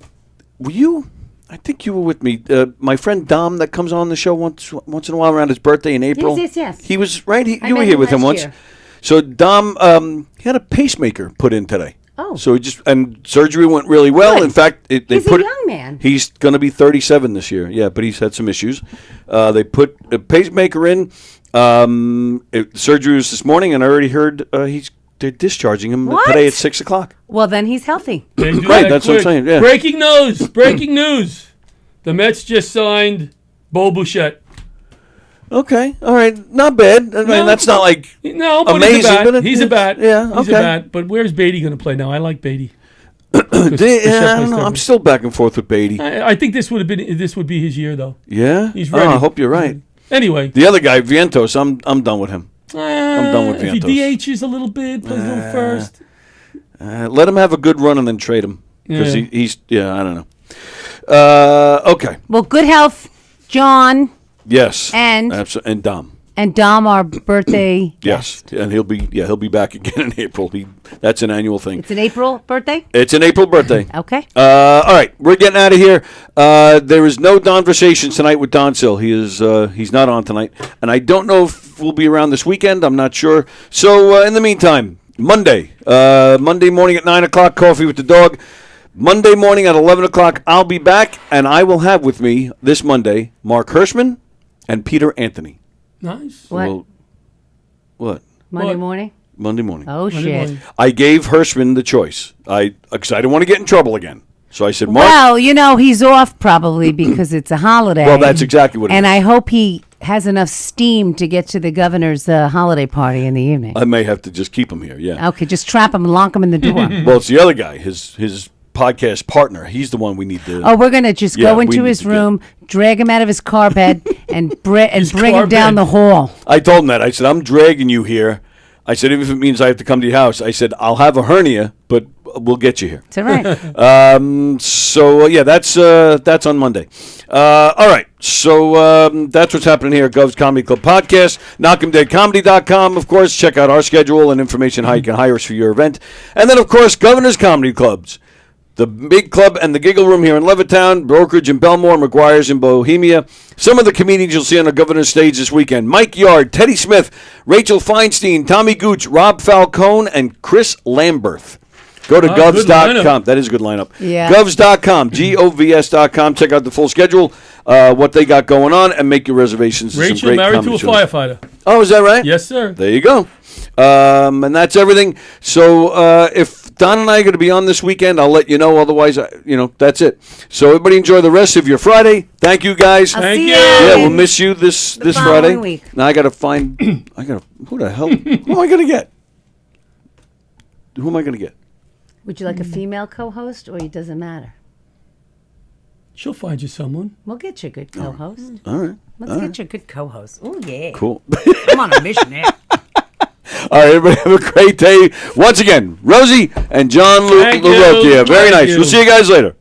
were you? I think you were with me. My friend Dom that comes on the show once in a while around his birthday in April.
Yes.
He was right.
I
You were
met
here
him
with him
last
once.
year.
So Dom, he had a pacemaker put in today.
Oh.
So and surgery went really well.
Good.
In fact, they
He's
put
a young man.
He's going to be 37 this year. Yeah, but he's had some issues. They put a pacemaker in. Surgery was this morning, and I already heard they're discharging him
What?
today at 6 o'clock.
Well, then he's healthy.
They do
Right,
that
that's what I'm
quick.
saying, yeah.
Breaking news! Breaking news! The Mets just signed Bo Bichette.
Okay, all right, not bad. I mean, that's not like
No, but
amazing.
he's a bat.
Yeah,
He's
okay.
a bat. But where's Beatty going to play now? I like Beatty.
I don't know. I'm still back and forth with Beatty.
I think this would be his year though.
Yeah,
He's ready.
I hope you're right.
Anyway,
the other guy, Vientos, I'm done with him. I'm done with
if he
Vientos.
DHs a little bit, plays a little first.
Let him have a good run and then trade him because
Yeah.
he's I don't know. Okay.
Well, good health, John
Yes.
And-
and Dom.
and Dom, our birthday.
Yes, and he'll be back again in April. That's an annual thing.
It's an April birthday.
It's an April birthday.
Okay.
All right, we're getting out of here. There is no Donversations tonight with Don Sill. He's not on tonight, and I don't know if we'll be around this weekend. I'm not sure. So in the meantime, Monday morning at 9 o'clock, Coffee with the Dog. Monday morning at 11 o'clock, I'll be back, and I will have with me this Monday Mark Hirschman and Peter Anthony.
Nice.
What?
What?
Monday morning.
Monday morning.
Oh shit.
I gave Hirschman the choice. Because I didn't want to get in trouble again. So I said, Mark.
Well, you know, he's off probably because it's a holiday.
Well, that's exactly what it
And
is.
I hope he has enough steam to get to the governor's holiday party in the evening.
I may have to just keep him here. Yeah.
Okay, just trap him and lock him in the door.
Well, it's the other guy, his podcast partner. He's the one we need to.
Oh, we're gonna just
Yeah,
go
we
into
need
his
to get-
room, drag him out of his car bed, and bring him down
bed.
the hall.
I told him that. I said, I'm dragging you here. I said, even if it means I have to come to your house. I said, I'll have a hernia, but we'll get you here.
It's all right.
Yeah, that's on Monday. All right. So that's what's happening here at Gov's Comedy Club Podcast. KnockEmDeadComedy.com, of course. Check out our schedule and information how you can hire us for your event. And then, of course, Governor's Comedy Clubs. The Big Club and the Giggle Room here in Levittown, Brokerage in Belmore, McGuire's in Bohemia. Some of the comedians you'll see on the Governor's stage this weekend: Mike Yard, Teddy Smith, Rachel Feinstein, Tommy Gooch, Rob Falcone, and Chris Lamberth. Go to
Good
govs.com.
lineup.
That is a good lineup.
Yeah.
Govs.com, govs.com. Check out the full schedule, what they got going on, and make your reservations. There's some
Rachel
great
married to
comedy
a
shows.
firefighter.
Oh, is that right?
Yes, sir.
There you go. And that's everything. So if Don and I are going to be on this weekend, I'll let you know. Otherwise, that's it. So everybody enjoy the rest of your Friday. Thank you, guys.
I'll see
Yeah,
you
we'll miss you this
following
Friday.
week.
Now I got to find. Who the hell? Who am I going to get? Who am I going to get?
Would you like a female co-host, or it doesn't matter?
She'll find you someone.
We'll get you a good co-host.
All right.
Let's get you a good co-host. Oh yeah.
Cool.
I'm on a mission here.
All right, everybody have a great day. Once again, Rosie and John
Thank you.
Larocchia. Very
Thank
nice.
you.
We'll see you guys later.